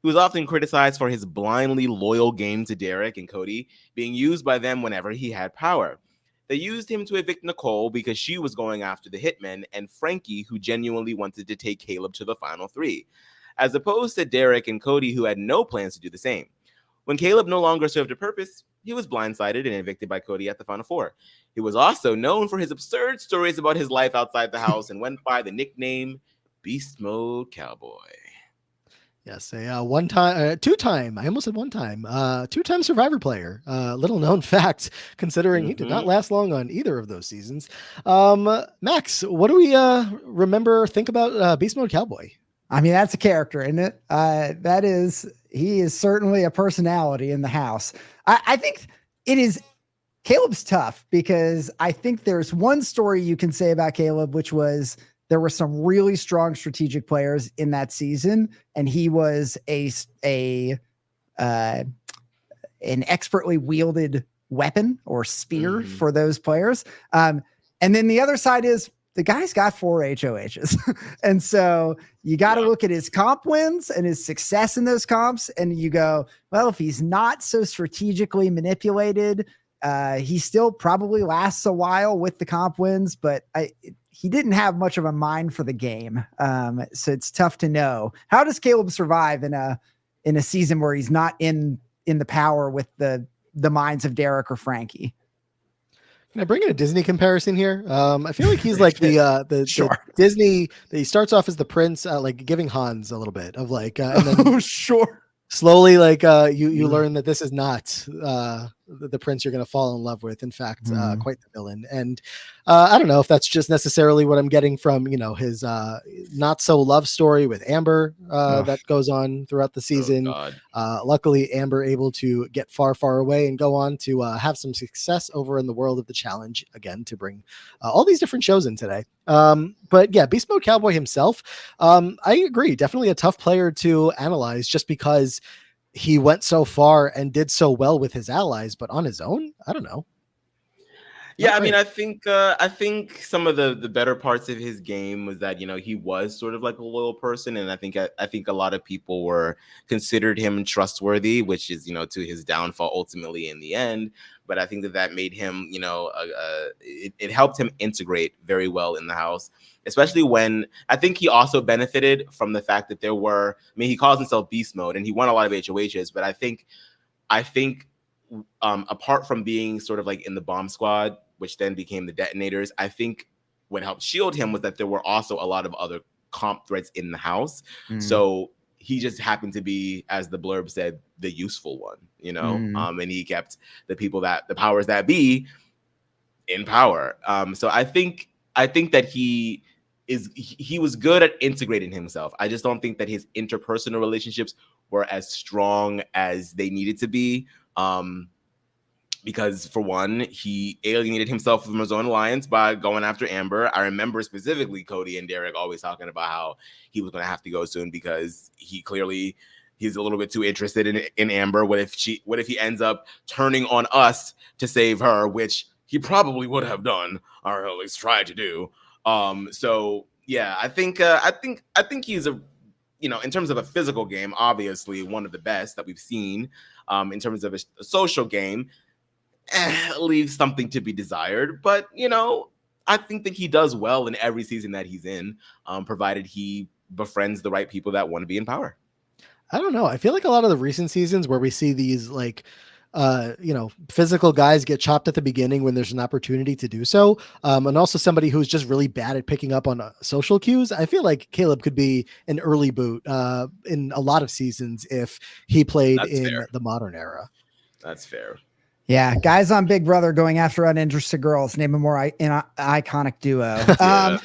He was often criticized for his blindly loyal game to Derek and Cody, being used by them whenever he had power. They used him to evict Nicole because she was going after the hitmen, and Frankie, who genuinely wanted to take Caleb to the final 3, as opposed to Derek and Cody, who had no plans to do the same. When Caleb no longer served a purpose, he was blindsided and evicted by Cody at the final 4. He was also known for his absurd stories about his life outside the house and went by the nickname Beast Mode Cowboy. Yes, a two-time, I almost said one time, two-time Survivor player. Little known fact, considering he did not last long on either of those seasons. Max, what do we think about Beast Mode Cowboy? I mean, that's a character, isn't it? He is certainly a personality in the house. I think it is. Caleb's tough because I think there's one story you can say about Caleb, which was there were some really strong strategic players in that season, and he was an expertly wielded weapon or spear for those players. And then the other side is the guy's got 4 HOHs. And so you got to look at his comp wins and his success in those comps. And you go, well, if he's not so strategically manipulated, he still probably lasts a while with the comp wins, but he didn't have much of a mind for the game. So it's tough to know. How does Caleb survive in a season where he's not in the power with the minds of Derek or Frankie? Can I bring in a Disney comparison here? I feel like he's like the Disney. He starts off as the prince, like giving Hans a little bit of like, and then slowly, like you learn that this is not the prince you're going to fall in love with. In fact, quite the villain. And I don't know if that's just necessarily what I'm getting from his not so love story with Amber that goes on throughout the season. Luckily, Amber able to get far away and go on to have some success over in the world of the challenge again to bring all these different shows in today. But yeah, Beast Mode Cowboy himself, I agree, definitely a tough player to analyze just because he went so far and did so well with his allies, but on his own, I don't know. Yeah, I mean, I think some of the better parts of his game was that he was sort of like a loyal person, and I think a lot of people considered him trustworthy, which is to his downfall ultimately in the end. But I think that made him it helped him integrate very well in the house, especially when I think he also benefited from the fact that he calls himself Beast Mode and he won a lot of HOHs, but I think apart from being sort of like in the bomb squad, which then became the detonators, I think what helped shield him was that there were also a lot of other comp threats in the house. So he just happened to be, as the blurb said, the useful one, and he kept the powers that be in power. So I think that he was good at integrating himself. I just don't think that his interpersonal relationships were as strong as they needed to be. because for one, he alienated himself from his own alliance by going after Amber. I remember specifically Cody and Derek always talking about how he was going to have to go soon because he's a little bit too interested in Amber. What if he ends up turning on us to save her, which he probably would have done, or at least tried to do. So yeah, I think he's a, in terms of a physical game, obviously one of the best that we've seen. In terms of a social game, leaves something to be desired. But I think that he does well in every season that he's in, provided he befriends the right people that want to be in power. I don't know. I feel like a lot of the recent seasons where we see these like physical guys get chopped at the beginning when there's an opportunity to do so. And also somebody who's just really bad at picking up on social cues. I feel like Caleb could be an early boot in a lot of seasons if he played the modern era. That's fair. Yeah, guys on Big Brother going after uninterested girls. Name a more iconic duo. Yeah.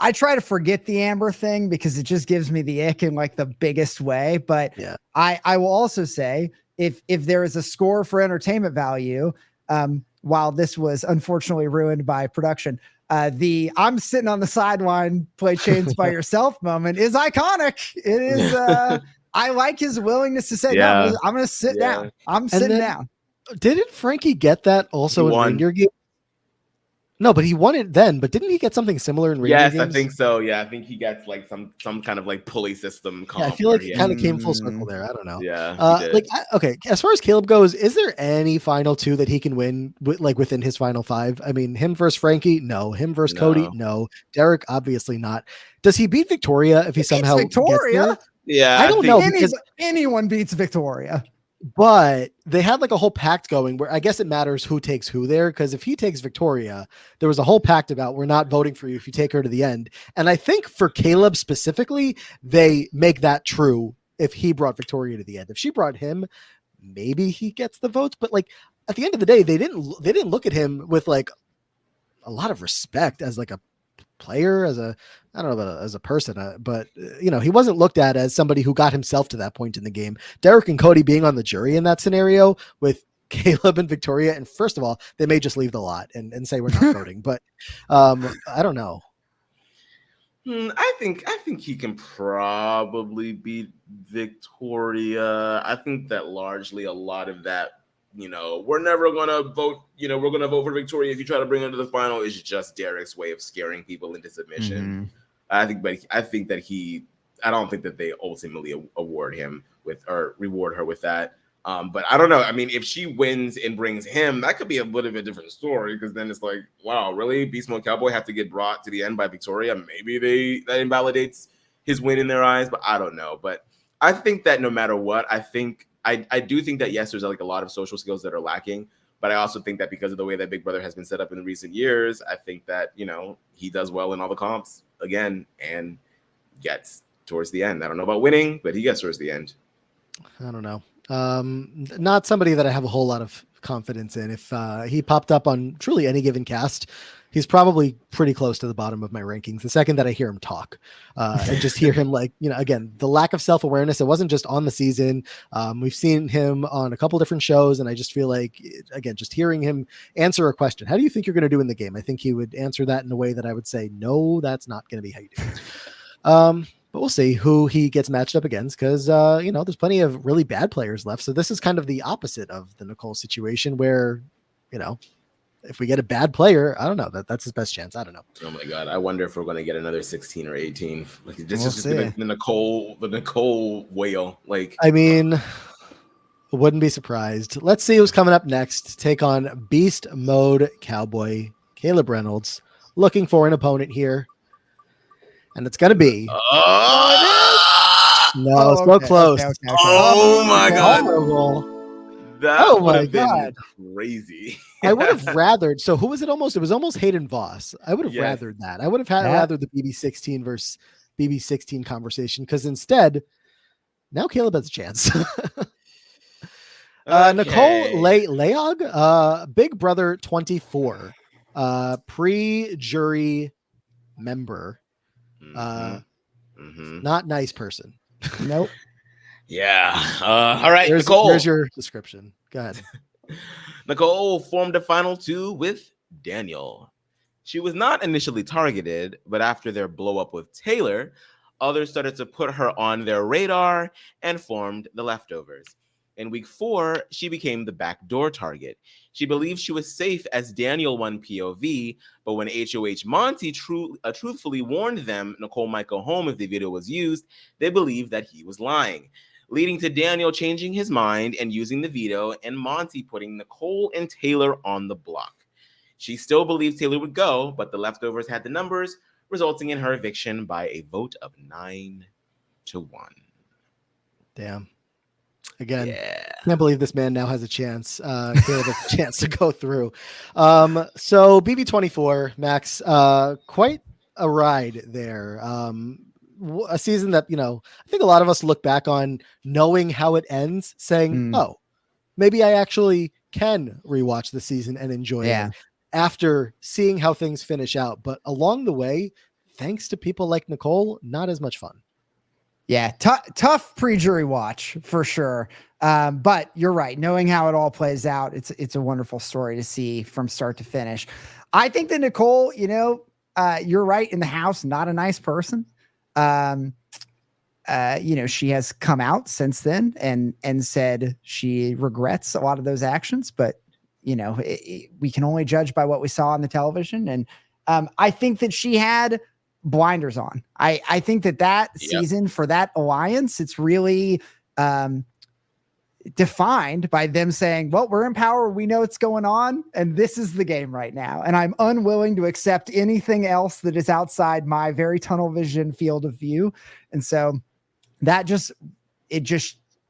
I try to forget the Amber thing because it just gives me the ick in like the biggest way. But yeah. I will also say if there is a score for entertainment value, while this was unfortunately ruined by production, the I'm sitting on the sideline, play chains by yourself moment is iconic. It is. I like his willingness to say, no, I'm going to sit down. I'm sitting down. Didn't Frankie get that also in Reindeer game? No, but he won it then. But didn't he get something similar in Reindeer games? Yes, I think so. Yeah, I think he gets like some kind of like pulley system. Yeah, I feel like it kind of came full circle there. I don't know. Yeah. Okay. As far as Caleb goes, is there any final two that he can win within his final five? I mean, him versus Frankie, no. Him versus Cody, no. Derek, obviously not. Does he beat Victoria if he somehow Victoria? Gets there? Yeah, I don't know because anyone beats Victoria. But they had like a whole pact going where I guess it matters who takes who there. Because if he takes Victoria, there was a whole pact about we're not voting for you if you take her to the end. And I think for Caleb specifically, they make that true if he brought Victoria to the end. If she brought him, maybe he gets the votes. But like at the end of the day, they didn't look at him with like a lot of respect as like a player, as a I don't know about as a person, but he wasn't looked at as somebody who got himself to that point in the game. Derek and Cody being on the jury in that scenario with Caleb and Victoria, and first of all, they may just leave the lot and say we're not voting. But I don't know. I think he can probably beat Victoria. I think that largely a lot of that, we're never gonna vote. We're gonna vote for Victoria if you try to bring her to the final. Is just Derek's way of scaring people into submission. Mm-hmm. I don't think that they ultimately award him with or reward her with that. But I don't know. I mean, if she wins and brings him, that could be a little bit different story because then it's like, wow, really? Beast Mode Cowboy have to get brought to the end by Victoria? Maybe that invalidates his win in their eyes, but I don't know. But I think that no matter what, I do think that, yes, there's like a lot of social skills that are lacking. But I also think that because of the way that Big Brother has been set up in the recent years, I think that, he does well in all the comps again and gets towards the end. I don't know about winning, but he gets towards the end. I don't know. Not somebody that I have a whole lot of confidence in. If he popped up on truly any given cast, he's probably pretty close to the bottom of my rankings. The second that I hear him talk, and just hear him again, the lack of self-awareness. It wasn't just on the season. We've seen him on a couple different shows, and I just feel like, again, just hearing him answer a question, how do you think you're going to do in the game? I think he would answer that in a way that I would say, no, that's not going to be how you do it. But we'll see who he gets matched up against because, there's plenty of really bad players left. So this is kind of the opposite of the Nicole situation where, if we get a bad player, I don't know, that's his best chance. I don't know. Oh my God. I wonder if we're going to get another 16 or 18. Like this is just the Nicole whale. Like, I mean, wouldn't be surprised. Let's see who's coming up next. Take on Beast Mode Cowboy, Caleb Reynolds, looking for an opponent here. And it's going to be. So close. Okay. Oh my God. Oh my God. Crazy. I would have rathered. So who was it almost? It was almost Hayden Voss. I would have rathered that. I would have rathered the BB16 versus BB16 conversation because instead, now Caleb has a chance. Nicole Layog, Big Brother 24, pre-jury member. Not nice person. Nope. Yeah. All right, Nicole. Here's your description. Go ahead. Nicole formed a final two with Daniel. She was not initially targeted, but after their blow up with Taylor, others started to put her on their radar and formed the leftovers. In week 4, she became the backdoor target. She believed she was safe as Daniel won POV, but when HOH Monty truthfully warned them Nicole might go home if the video was used, they believed that he was lying, leading to Daniel changing his mind and using the veto, and Monty putting Nicole and Taylor on the block. She still believed Taylor would go, but the leftovers had the numbers, resulting in her eviction by a vote of 9-1. Damn. Again, Yeah. can't believe this man now has a chance, to go through. So BB24, Max, quite a ride there. A season that, I think a lot of us look back on knowing how it ends, saying, oh, maybe I actually can rewatch the season and enjoy it after seeing how things finish out. But along the way, thanks to people like Nicole, not as much fun. Yeah, tough pre-jury watch for sure. But you're right. Knowing how it all plays out, it's a wonderful story to see from start to finish. I think that Nicole, you're right. In the house, not a nice person. She has come out since then and said she regrets a lot of those actions, but we can only judge by what we saw on the television. And I think that she had blinders on. I think that season for that alliance, it's really defined by them saying, well, we're in power, we know what's going on, and this is the game right now, and I'm unwilling to accept anything else that is outside my very tunnel vision field of view. And so that just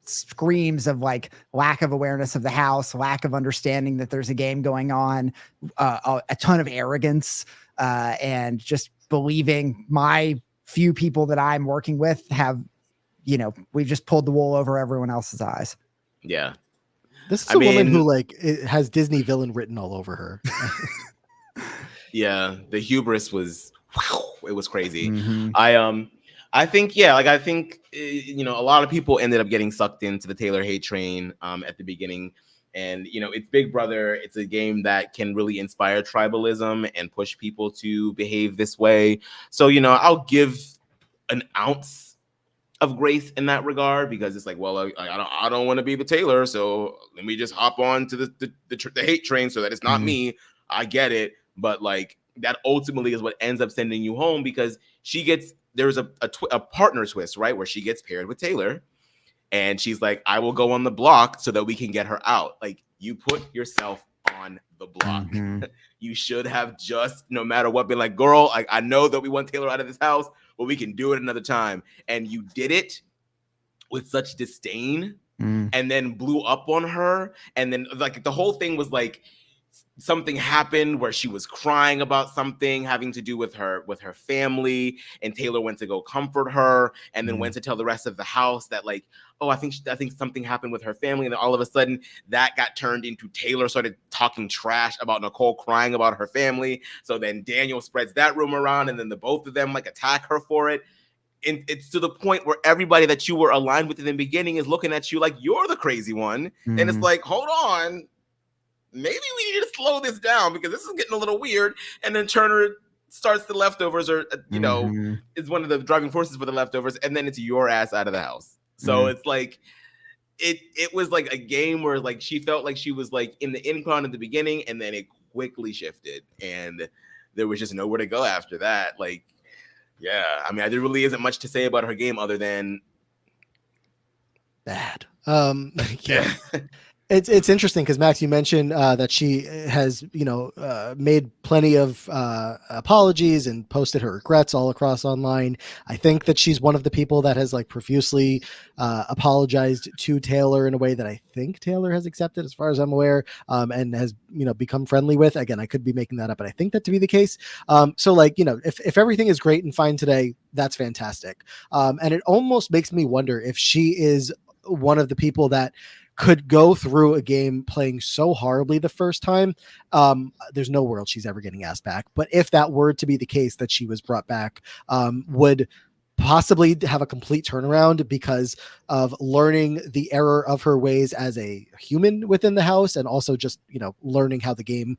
screams of like lack of awareness of the house, lack of understanding that there's a game going on, a ton of arrogance, and just believing my few people that I'm working with have, we've just pulled the wool over everyone else's eyes. Yeah. This is a woman who it has Disney villain written all over her. Yeah. The hubris was, it was crazy. Mm-hmm. I think a lot of people ended up getting sucked into the Taylor hate train at the beginning. And, it's Big Brother. It's a game that can really inspire tribalism and push people to behave this way. So, I'll give an ounce of grace in that regard, because it's like, well, I don't want to be the Taylor, so let me just hop on to the hate train so that it's not me. I get it. But like that ultimately is what ends up sending you home, because there's a partner twist, right? Where she gets paired with Taylor. And she's like, I will go on the block so that we can get her out. Like, you put yourself on the block. Mm-hmm. You should have just, no matter what, been like, girl, I know that we want Taylor out of this house, but we can do it another time. And you did it with such disdain and then blew up on her. And then like the whole thing was like, something happened where she was crying about something having to do with her family, and Taylor went to go comfort her, and then went to tell the rest of the house that like, oh, I think something happened with her family, and then all of a sudden that got turned into Taylor started talking trash about Nicole crying about her family. So then Daniel spreads that rumor around, and then the both of them like attack her for it. And it's to the point where everybody that you were aligned with in the beginning is looking at you like you're the crazy one, and it's like, hold on. Maybe we need to slow this down because this is getting a little weird. And then Turner starts the leftovers, or is one of the driving forces for the leftovers, and then it's your ass out of the house. So it's like it was like a game where like she felt like she was like in the incline at the beginning, and then it quickly shifted, and there was just nowhere to go after that. Like, yeah, I mean, there really isn't much to say about her game other than bad. Yeah. It's interesting because Max, you mentioned that she has, made plenty of apologies and posted her regrets all across online. I think that she's one of the people that has like profusely apologized to Taylor in a way that I think Taylor has accepted, as far as I'm aware, and has become friendly with. Again, I could be making that up, but I think that to be the case. So like if everything is great and fine today, that's fantastic. And it almost makes me wonder if she is one of the people that could go through a game playing so horribly the first time. There's no world she's ever getting asked back. But if that were to be the case, that she was brought back, would possibly have a complete turnaround because of learning the error of her ways as a human within the house, and also just, learning how the game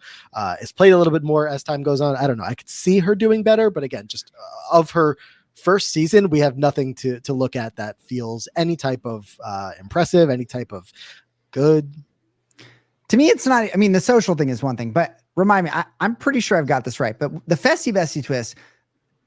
is played a little bit more as time goes on. I don't know. I could see her doing better, but again, just of her first season, we have nothing to look at that feels any type of impressive, any type of good. To me, it's not. I mean, the social thing is one thing, but remind me, I'm pretty sure I've got this right. But the Festy Bestie twist,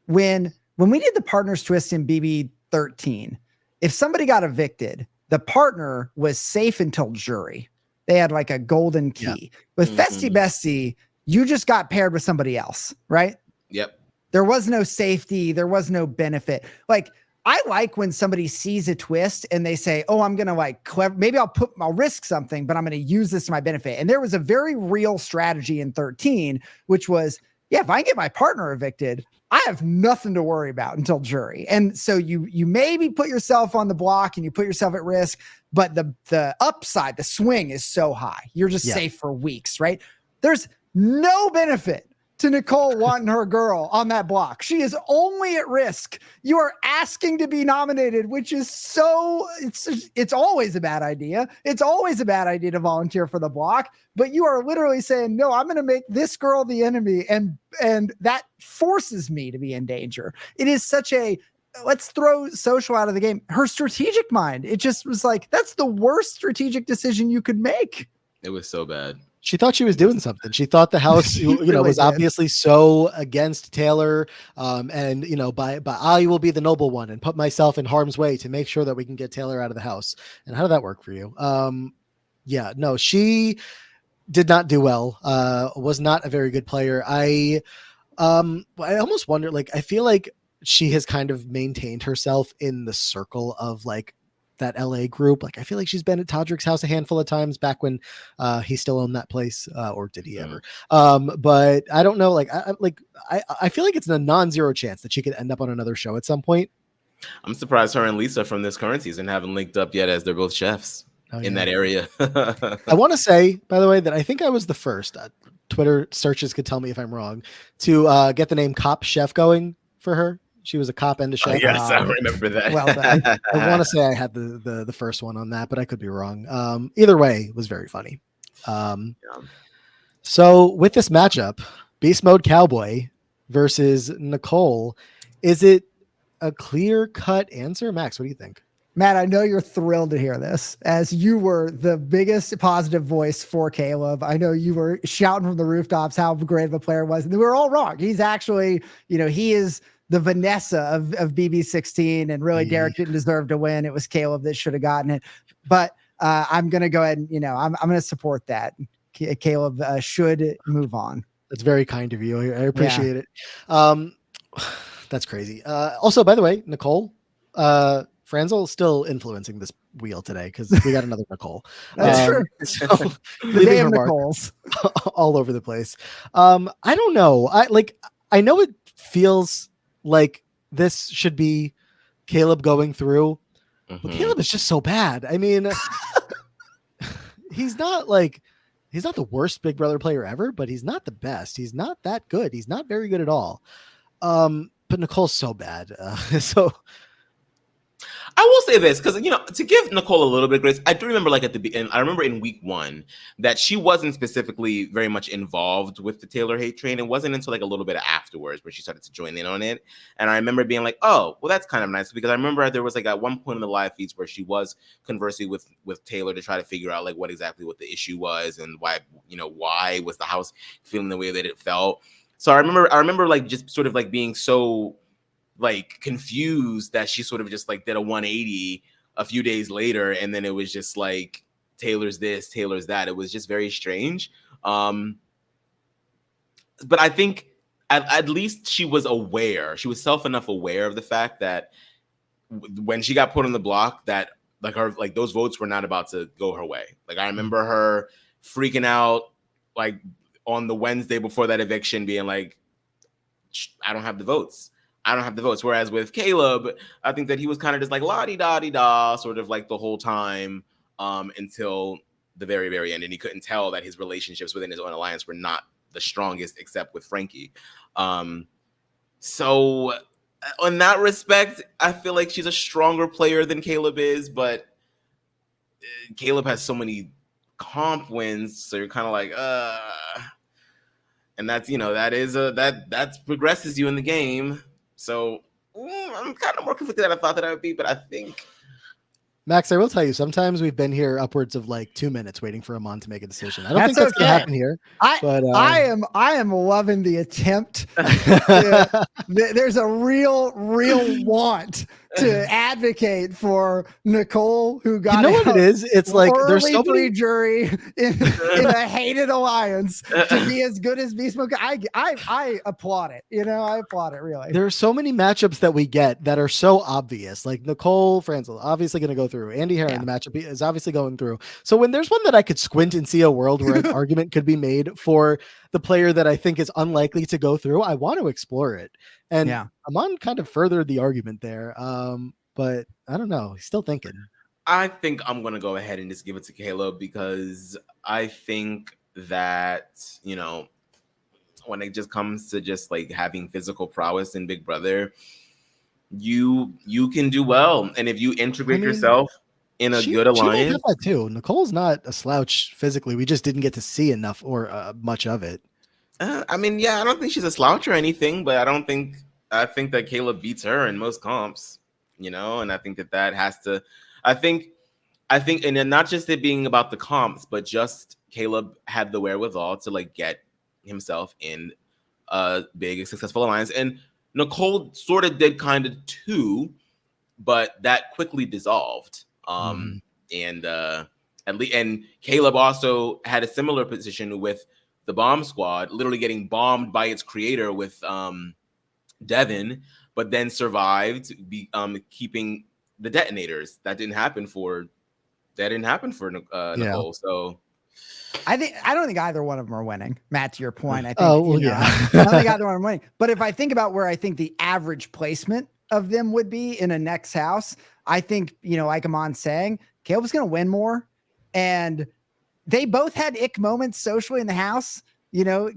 when we did the partners twist in BB 13, if somebody got evicted, the partner was safe until jury. They had like a golden key. Yeah. With Festy Bestie, you just got paired with somebody else, right? Yep. There was no safety. There was no benefit. Like, I like when somebody sees a twist and they say, oh, I'm going to maybe I'll risk something, but I'm going to use this to my benefit. And there was a very real strategy in 13, which was, yeah, if I get my partner evicted, I have nothing to worry about until jury. And so you maybe put yourself on the block and you put yourself at risk, but the upside, the swing is so high. You're just safe for weeks, right? There's no benefit to Nicole wanting her girl on that block. She is only at risk. You are asking to be nominated, which is it's always a bad idea. It's always a bad idea to volunteer for the block, but you are literally saying, no, I'm going to make this girl the enemy. And that forces me to be in danger. It is such a, let's throw social out of the game. Her strategic mind, it just was like, that's the worst strategic decision you could make. It was so bad. She thought she was doing something. She thought the house, was obviously so against Taylor. And, by I will be the noble one and put myself in harm's way to make sure that we can get Taylor out of the house. And how did that work for you? No, she did not do well. Was not a very good player. I almost wonder, I feel like she has kind of maintained herself in the circle of that LA group. I feel like she's been at Todrick's house a handful of times back when he still owned that place, or did he ever? But I don't know. I feel like it's a non-zero chance that she could end up on another show at some point. I'm surprised her and Lisa from this current season haven't linked up yet, as they're both chefs in that area. I want to say, by the way, that I think I was the first. Twitter searches could tell me if I'm wrong, to get the name Cop Chef going for her. She was a cop and a chef. Yes, I remember that. Well done. I want to say I had the first one on that, but I could be wrong. Either way, it was very funny. So with this matchup, Beast Mode Cowboy versus Nicole, is it a clear-cut answer? Max, what do you think? Matt, I know you're thrilled to hear this, as you were the biggest positive voice for Caleb. I know you were shouting from the rooftops how great of a player he was, and we were all wrong. He's actually, he is the Vanessa of BB16, and really Derek didn't deserve to win. It was Caleb that should have gotten it. But I'm going to go ahead and, I'm going to support that. Caleb should move on. That's very kind of you. I appreciate it. That's crazy. Also, by the way, Nicole, Franzel is still influencing this wheel today because we got another Nicole. That's true. So leaving her Nicoles all over the place. I don't know. I know it feels like this should be Caleb going through, but Caleb is just so bad. I mean, he's not the worst Big Brother player ever, but he's not the best. He's not that good. He's not very good at all. But Nicole's so bad. So I will say this, because, to give Nicole a little bit of grace, I do remember at the beginning, I remember in week 1 that she wasn't specifically very much involved with the Taylor hate train. It wasn't until a little bit afterwards where she started to join in on it. And I remember being like, oh, well, that's kind of nice, because I remember there was at one point in the live feeds where she was conversing with Taylor to try to figure out what the issue was and why was the house feeling the way that it felt. So I remember just sort of being so confused that she sort of just did a 180 a few days later, and then it was just Taylor's this, Taylor's that. It was just very strange. But I think at least she was aware. She was enough aware of the fact that when she got put on the block, that those votes were not about to go her way. I remember her freaking out on the Wednesday before that eviction, being like, I don't have the votes. Whereas with Caleb, I think that he was kind of just la-di-da-di-da, sort of the whole time, until the very, very end. And he couldn't tell that his relationships within his own alliance were not the strongest, except with Frankie. So in that respect, I feel like she's a stronger player than Caleb is, but Caleb has so many comp wins, so you're kind of like, and that's that progresses you in the game. So I'm kind of more conflicted than I thought that I would be, but I think. Max, I will tell you, sometimes we've been here upwards of like 2 minutes waiting for Amon to make a decision. I don't think that's going to happen here. I am loving the attempt. There's a real want to advocate for Nicole, who got what it is. It's like there's so many jury in a hated alliance to be as good as Beast Mode. I applaud it. I applaud it really. There are so many matchups that we get that are so obvious. Like Nicole Franzel, obviously going to go through. Andy Herron, the matchup is obviously going through. So when there's one that I could squint and see a world where an argument could be made for the player that I think is unlikely to go through, I want to explore it. And Amon kind of furthered the argument there. But I don't know. He's still thinking. I think I'm going to go ahead and just give it to Caleb because I think that, when it just comes to just like having physical prowess in Big Brother, you can do well. And if you integrate yourself in a good alliance. She might have that too. Nicole's not a slouch physically. We just didn't get to see enough or much of it. I don't think she's a slouch or anything, but I think that Caleb beats her in most comps, and I think that has to, I think, and then not just it being about the comps, but just Caleb had the wherewithal to like get himself in a big successful alliance, and Nicole sort of did kind of too, but that quickly dissolved. And Caleb also had a similar position with the bomb squad, literally getting bombed by its creator with Devin, but then survived, keeping the detonators. That didn't happen for Nicole. So I don't think either one of them are winning. Matt, to your point, I think. I don't think either one are winning. But if I think about where I think the average placement of them would be in a next house, I think like Amon's saying, Caleb's going to win more, and they both had ick moments socially in the house.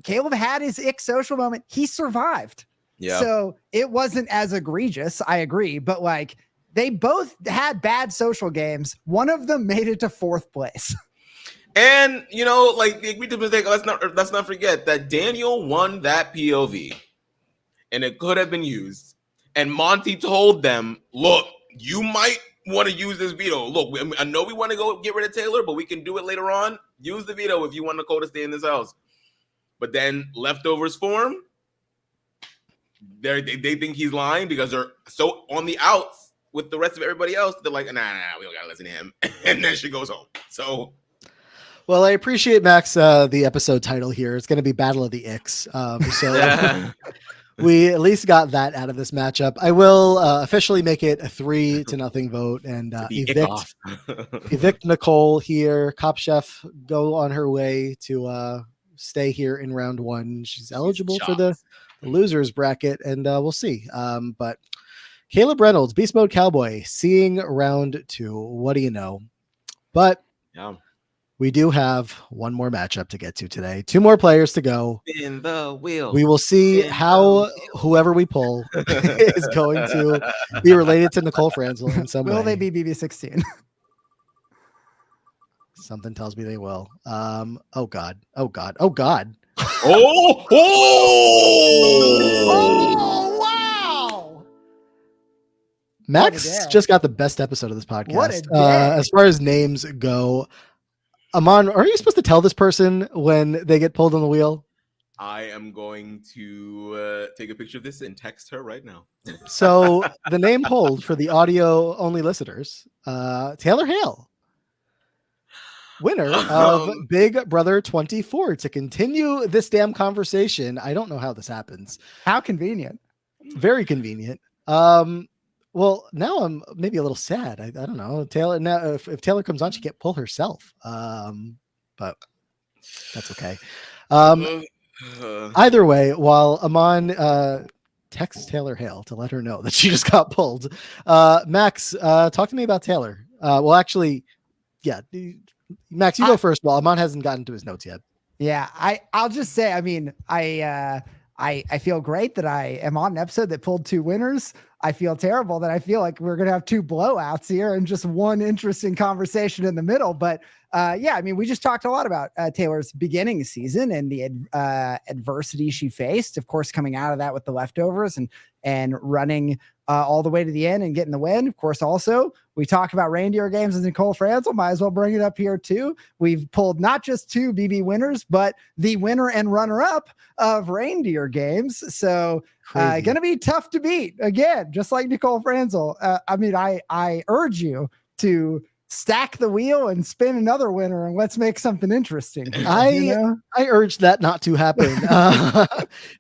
Caleb had his ick social moment. He survived. Yeah. So it wasn't as egregious. I agree. But like they both had bad social games. One of them made it to 4th place. And, like the egregious mistake, let's not forget that Daniel won that POV and it could have been used. And Monty told them, look, you might want to use this veto. Look, I know we want to go get rid of Taylor, but we can do it later on. Use the veto if you want Nicole to stay in this house. But then leftovers form. They think he's lying because they're so on the outs with the rest of everybody else. They're like, nah, we don't gotta listen to him. And then she goes home. So, well, I appreciate Max. The episode title here. It's going to be Battle of the Icks. We at least got that out of this matchup. I will officially make it a 3-0 vote and evict Nicole here. Cop Chef go on her way to stay here in round 1. She's eligible for the losers bracket, and we'll see. But Caleb Reynolds, Beast Mode Cowboy, seeing round 2. What do you know? But we do have one more matchup to get to today. 2 more players to go. In the wheel. We will see how whoever we pull is going to be related to Nicole Franzel in some way. Will they be BB16? Something tells me they will. Oh God. Oh! Wow! Max just got the best episode of this podcast. As far as names go, Amon, are you supposed to tell this person when they get pulled on the wheel? I am going to take a picture of this and text her right now. So the name pulled for the audio only listeners, Taylor Hale, winner of Big Brother 24. To continue this damn conversation, I don't know how this happens. How convenient. Very convenient. Well, now I'm maybe a little sad. I don't know. Taylor, now if Taylor comes on, she can't pull herself. But that's okay. Either way, while Amon texts Taylor Hale to let her know that she just got pulled, Max, talk to me about Taylor. Well, actually, yeah, Max, you go first. Well, Amon hasn't gotten to his notes yet. Yeah, I'll just say, I mean, I feel great that I am on an episode that pulled 2 winners. I feel terrible that I feel like we're going to have 2 blowouts here and just one interesting conversation in the middle. But yeah, I mean, we just talked a lot about Taylor's beginning season and the adversity she faced, of course, coming out of that with the leftovers and running all the way to the end and getting the win. Of course, also, we talk about reindeer games with Nicole Franzel. Might as well bring it up here, too. We've pulled not just 2 BB winners, but the winner and runner-up of reindeer games. So going to be tough to beat again, just like Nicole Franzel. I mean, I urge you to stack the wheel and spin another winner and let's make something interesting. I urge that not to happen.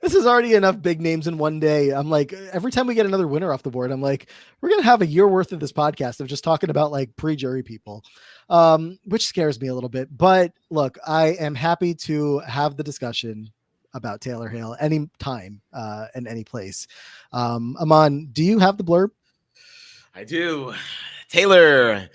This is already enough big names in one day. I'm like, every time we get another winner off the board, I'm like, we're going to have a year worth of this podcast of just talking about like pre-jury people, which scares me a little bit. But look, I am happy to have the discussion about Taylor Hale any time and any place. Aman, do you have the blurb? I do. Taylor,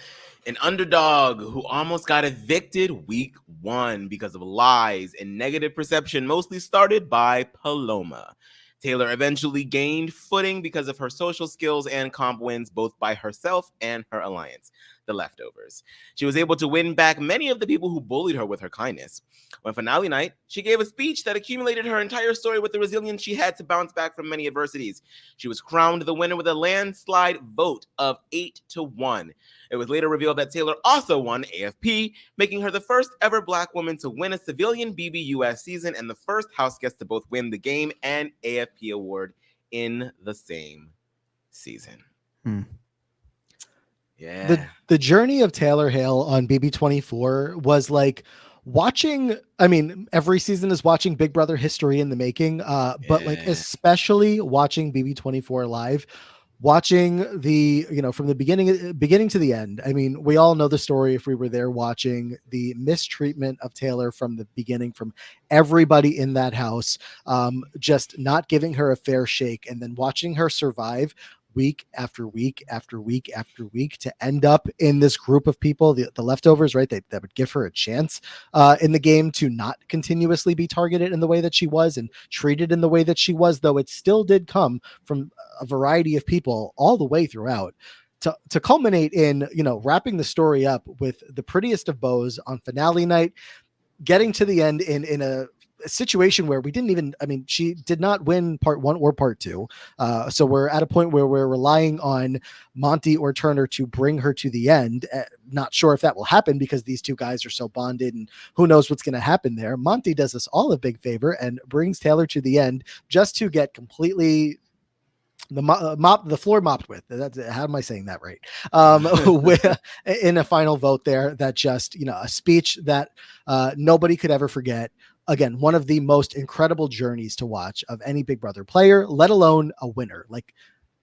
an underdog who almost got evicted week 1 because of lies and negative perception, mostly started by Paloma. Taylor eventually gained footing because of her social skills and comp wins, both by herself and her alliance, the Leftovers. She was able to win back many of the people who bullied her with her kindness. On finale night, she gave a speech that accumulated her entire story with the resilience she had to bounce back from many adversities. She was crowned the winner with a landslide vote of 8-1. It was later revealed that Taylor also won AFP, making her the first ever Black woman to win a civilian BBUS season and the first house guest to both win the game and AFP award in the same season. Yeah. The journey of Taylor Hale on BB24 was like watching, I mean, every season is watching Big Brother history in the making, but like especially watching BB24 live, watching the, you know, from the beginning to the end. I mean, we all know the story if we were there watching the mistreatment of Taylor from the beginning, from everybody in that house, just not giving her a fair shake, and then watching her survive week after week after week after week to end up in this group of people, the leftovers, right? That would give her a chance in the game to not continuously be targeted in the way that she was and treated in the way that she was, though it still did come from a variety of people all the way throughout. To culminate in, you know, wrapping the story up with the prettiest of bows on finale night, getting to the end in a situation where we didn't even, I mean, she did not win part 1 or part 2. So we're at a point where we're relying on Monty or Turner to bring her to the end. Not sure if that will happen because these 2 guys are so bonded and who knows what's going to happen there. Monty does us all a big favor and brings Taylor to the end just to get completely the floor mopped with. That's, how am I saying that right? With, in a final vote there, that just, you know, a speech that nobody could ever forget. Again, one of the most incredible journeys to watch of any Big Brother player, let alone a winner. Like,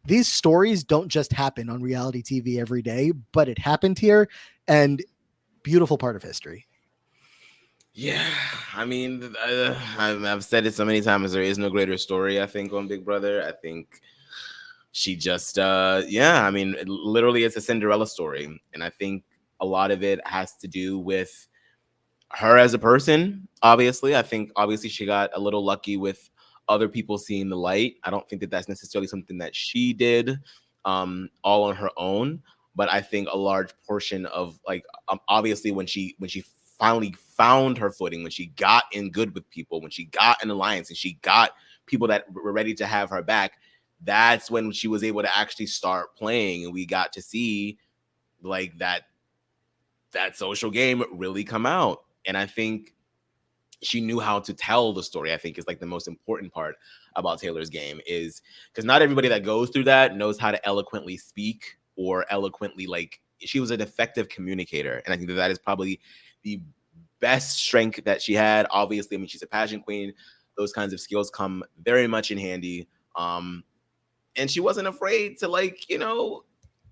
these stories don't just happen on reality TV every day, but it happened here, and beautiful part of history. Yeah, I mean, I've said it so many times. There is no greater story, I think, on Big Brother. I think she just, I mean, literally it's a Cinderella story. And I think a lot of it has to do with her as a person. Obviously, I think obviously she got a little lucky with other people seeing the light. I don't think that that's necessarily something that she did all on her own. But I think a large portion of, like, obviously when she finally found her footing, when she got in good with people, when she got an alliance and she got people that were ready to have her back, that's when she was able to actually start playing, and we got to see like that social game really come out. And I think she knew how to tell the story, I think, is like the most important part about Taylor's game, is because not everybody that goes through that knows how to eloquently speak or eloquently, like, she was an effective communicator. And I think that is probably the best strength that she had. Obviously, I mean, she's a pageant queen. Those kinds of skills come very much in handy. And she wasn't afraid to, like, you know,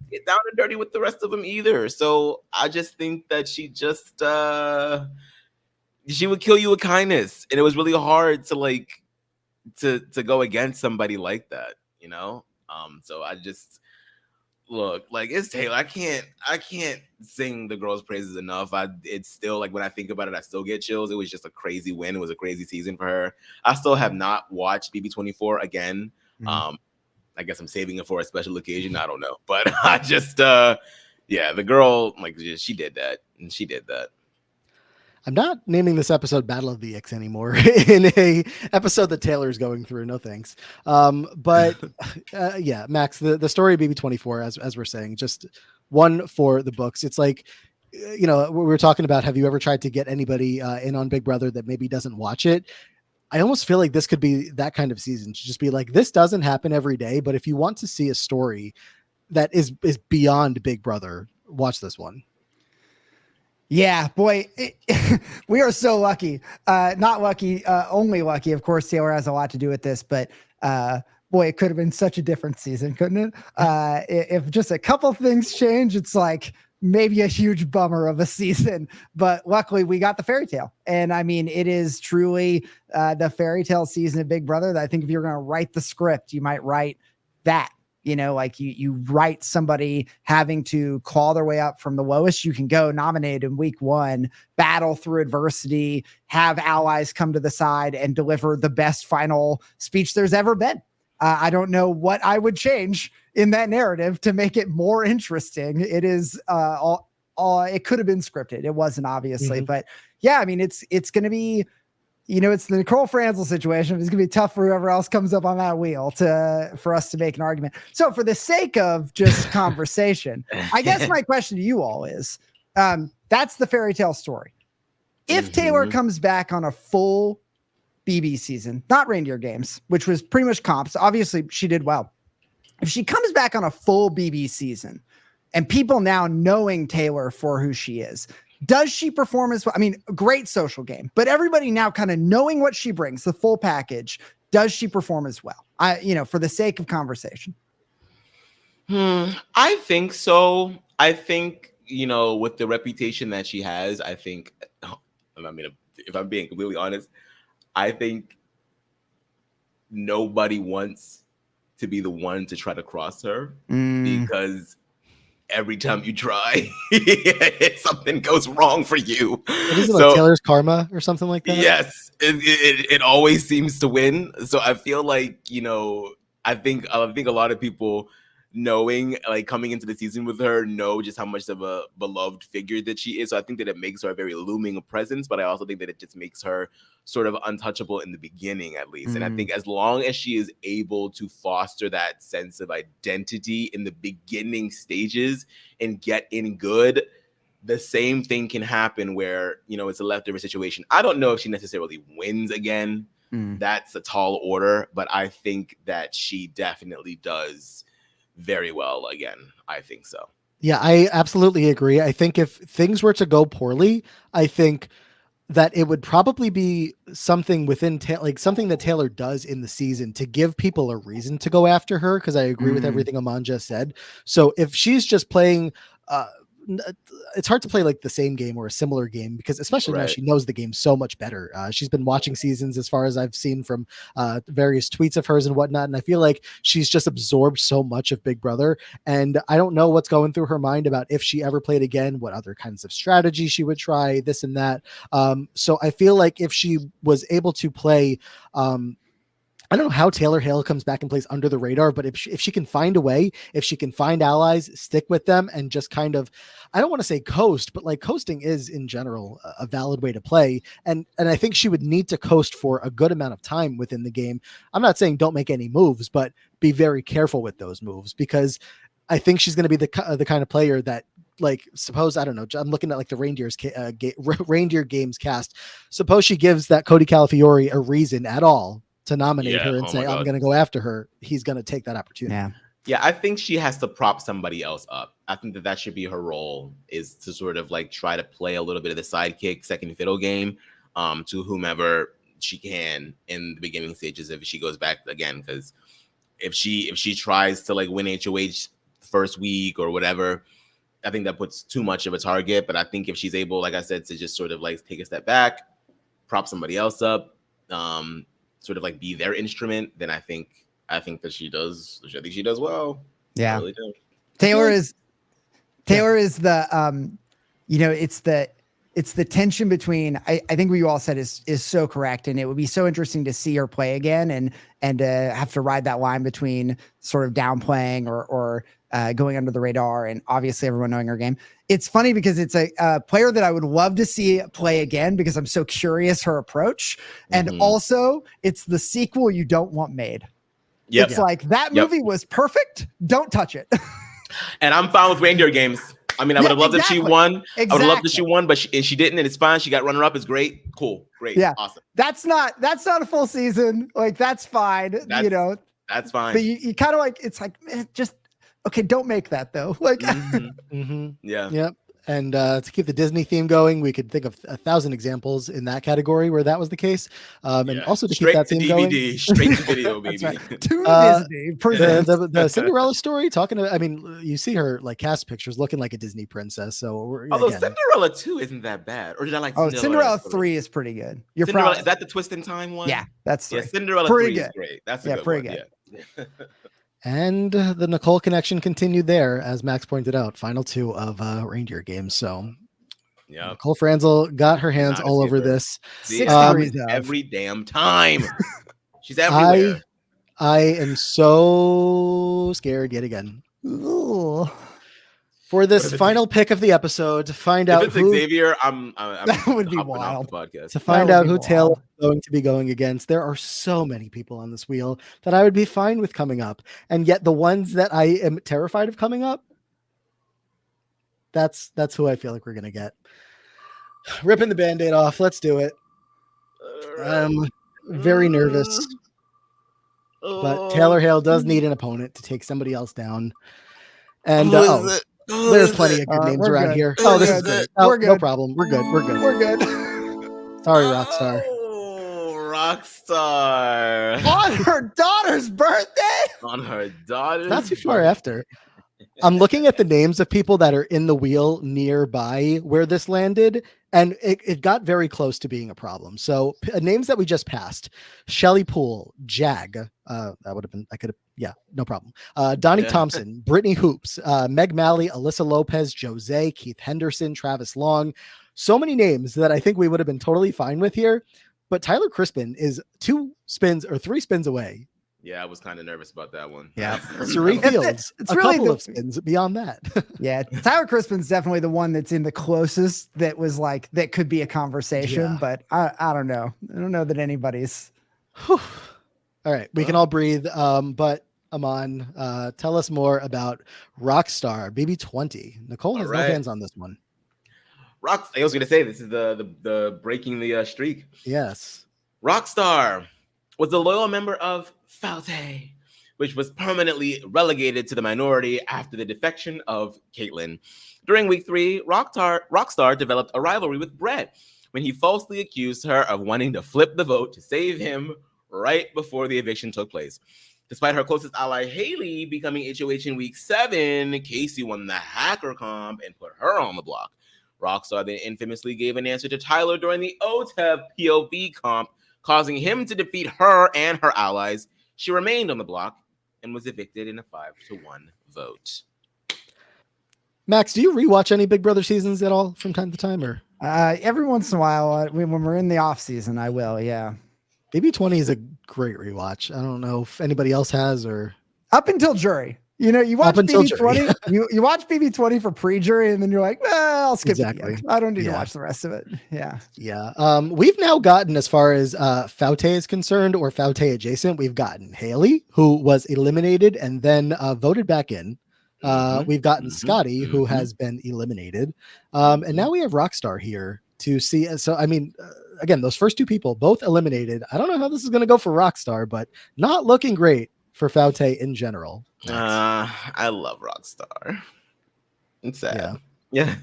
get down and dirty with the rest of them either. So I just think that she just, she would kill you with kindness. And it was really hard to, like, to go against somebody like that, you know? So I just, look, like it's Taylor. I can't sing the girl's praises enough. It's still like when I think about it, I still get chills. It was just a crazy win. It was a crazy season for her. I still have not watched BB24 again. I guess I'm saving it for a special occasion. I don't know, but I just yeah, the girl, like, she did that, and she did that. I'm not naming this episode Battle of the Icks anymore in a episode that Taylor's going through. No thanks. But yeah, Max, the story of BB24, as we're saying, just one for the books. It's like, we were talking about, have you ever tried to get anybody in on Big Brother that maybe doesn't watch it? I almost feel like this could be that kind of season, to just be like, this doesn't happen every day, but if you want to see a story that is beyond Big Brother, watch this one. Yeah, boy, we are so lucky. Not lucky, only lucky. Of course, Taylor has a lot to do with this, but boy, it could have been such a different season, couldn't it? If just a couple things change, it's like maybe a huge bummer of a season. But luckily, we got the fairy tale. And I mean, it is truly the fairy tale season of Big Brother that I think if you're going to write the script, you might write that. Like you write somebody having to claw their way up from the lowest you can go, nominated in week 1, battle through adversity, have allies come to the side and deliver the best final speech there's ever been. I don't know what I would change in that narrative to make it more interesting. It is it could have been scripted. It wasn't, obviously, but yeah, I mean, it's going to be, it's the Nicole Franzel situation. It's going to be tough for whoever else comes up on that wheel for us to make an argument. So for the sake of just conversation, I guess my question to you all is, that's the fairy tale story. If Taylor comes back on a full BB season, not Reindeer games, which was pretty much comps, obviously she did well. If she comes back on a full BB season and people now knowing Taylor for who she is, does she perform as well? I mean, great social game, but everybody now kind of knowing what she brings, the full package, does she perform as well? For the sake of conversation. I think so. I think, with the reputation that she has, I think, I mean, if I'm being completely honest, I think nobody wants to be the one to try to cross her because every time you try, something goes wrong for you. What is it, like Taylor's karma or something like that? Yes, it always seems to win. So I feel like, I think a lot of people knowing, like, coming into the season with her, know just how much of a beloved figure that she is. So I think that it makes her a very looming presence, but I also think that it just makes her sort of untouchable in the beginning, at least. And I think as long as she is able to foster that sense of identity in the beginning stages and get in good, the same thing can happen where, it's a leftover situation. I don't know if she necessarily wins again. That's a tall order, but I think that she definitely does very well again. I think so. Yeah, I absolutely agree. I think if things were to go poorly, I think that it would probably be something within like something that Taylor does in the season to give people a reason to go after her. Cause I agree with everything Aman just said. So if she's just playing, it's hard to play like the same game or a similar game, because especially now she knows the game so much better. She's been watching seasons, as far as I've seen from various tweets of hers and whatnot. And I feel like she's just absorbed so much of Big Brother. And I don't know what's going through her mind about if she ever played again, what other kinds of strategy she would try, this and that. So I feel like if she was able to play, I don't know how Taylor Hale comes back and plays under the radar, but if she can find a way, if she can find allies, stick with them, and just kind of, I don't want to say coast, but like coasting is in general a valid way to play. And I think she would need to coast for a good amount of time within the game. I'm not saying don't make any moves, but be very careful with those moves, because I think she's going to be the kind of player that, like, suppose, I don't know, I'm looking at like the Reindeer games cast. Suppose she gives that Cody Calafiore a reason at all to nominate her and say, I'm going to go after her. He's going to take that opportunity. Yeah, I think she has to prop somebody else up. I think that should be her role, is to sort of like try to play a little bit of the sidekick, second fiddle game to whomever she can in the beginning stages if she goes back again. Because if she tries to like win HOH first week or whatever, I think that puts too much of a target. But I think if she's able, like I said, to just sort of like take a step back, prop somebody else up, sort of like be their instrument, then I think that she does. I think she does well. Yeah. I really do. Taylor is the it's the tension between I think what you all said is so correct, and it would be so interesting to see her play again and have to ride that line between sort of downplaying or going under the radar and obviously everyone knowing her game. It's funny because it's a player that I would love to see play again because I'm so curious her approach, and also it's the sequel you don't want made. Yep. It's like that movie was perfect. Don't touch it. And I'm fine with Reindeer games. I mean, I would have loved if she won. I would have loved if she won, but she didn't, and it's fine. She got runner-up. It's great. Cool. Great. Yeah. Awesome. That's not a full season. Like, that's fine. That's fine. But you kind of like, it's like, just, okay, don't make that though. Like, yeah. Yep. And to keep the Disney theme going, we could think of 1,000 examples in that category where that was the case. And also to keep that theme going. Straight to video, baby. Right. To Disney. The Cinderella story, you see her like cast pictures looking like a Disney princess. So although Cinderella 2 isn't that bad. Or did I like Cinderella 3 is pretty good. Is that the Twist in Time one? Yeah, that's 3. Yeah, Cinderella 3 is great. That's a good pretty one. Good. Yeah. And the Nicole connection continued there, as Max pointed out. Final 2 of Reindeer games. So, yeah, Nicole Franzel got her hands all over this. 6 degrees every damn time. She's everywhere. I am so scared yet again. Ooh. For this final pick of the episode, to find out who Xavier, that would be wild. To find out who Taylor is going to be going against. There are so many people on this wheel that I would be fine with coming up, and yet the ones that I am terrified of coming up, that's who I feel like we're gonna get. Ripping the Band-Aid off. Let's do it. I'm very nervous, but Taylor Hale does need an opponent to take somebody else down, and there's plenty of good names around here. This is good. We're good. No problem. We're good. Sorry, Rockstar. Oh, Rockstar. On her daughter's birthday? Not too far after. I'm looking at the names of people that are in the wheel nearby where this landed, and it got very close to being a problem. So names that we just passed: Shelly Poole, Jag. That would have been, no problem. Donnie Thompson, Brittany Hoops, Meg Malley, Alyssa Lopez, Jose, Keith Henderson, Travis Long. So many names that I think we would have been totally fine with here. But Tyler Crispin is 2 spins or 3 spins away. Yeah, I was kind of nervous about that one. Yeah. Sheree Fields, it's really couple of spins beyond that. Yeah, Tyler Crispin's definitely the one that's in the closest that was like, that could be a conversation, but I don't know. I don't know that anybody's. All right, we can all breathe. But Aman, tell us more about Rockstar BB20. Nicole has no hands on this one. I was going to say, this is the breaking the streak. Yes. Rockstar was a loyal member of Falte, which was permanently relegated to the minority after the defection of Caitlyn. During week 3, Rockstar developed a rivalry with Brett when he falsely accused her of wanting to flip the vote to save him right before the eviction took place. Despite her closest ally Haley becoming HOH in week 7, Casey won the hacker comp and put her on the block. Rockstar then infamously gave an answer to Tyler during the OTEV POV comp, causing him to defeat her and her allies. She remained on the block and was evicted in a 5-1 vote. Max, do you rewatch any Big Brother seasons at all from time to time, or every once in a while when we're in the off season? I will. Yeah. BB20 is a great rewatch. I don't know if anybody else has, or up until jury. You know, you watch BB20, you watch BB20 for pre-jury, and then you're like, well, I'll skip it. I don't need to watch the rest of it. Yeah. Yeah. We've now gotten, as far as Faute is concerned, or Faute adjacent, we've gotten Haley, who was eliminated and then voted back in. We've gotten Scotty, who has been eliminated. And now we have Rockstar here to see. So, I mean, again, those first 2 people, both eliminated. I don't know how this is going to go for Rockstar, but not looking great for Faute in general. I love Rockstar. It's sad. Yeah.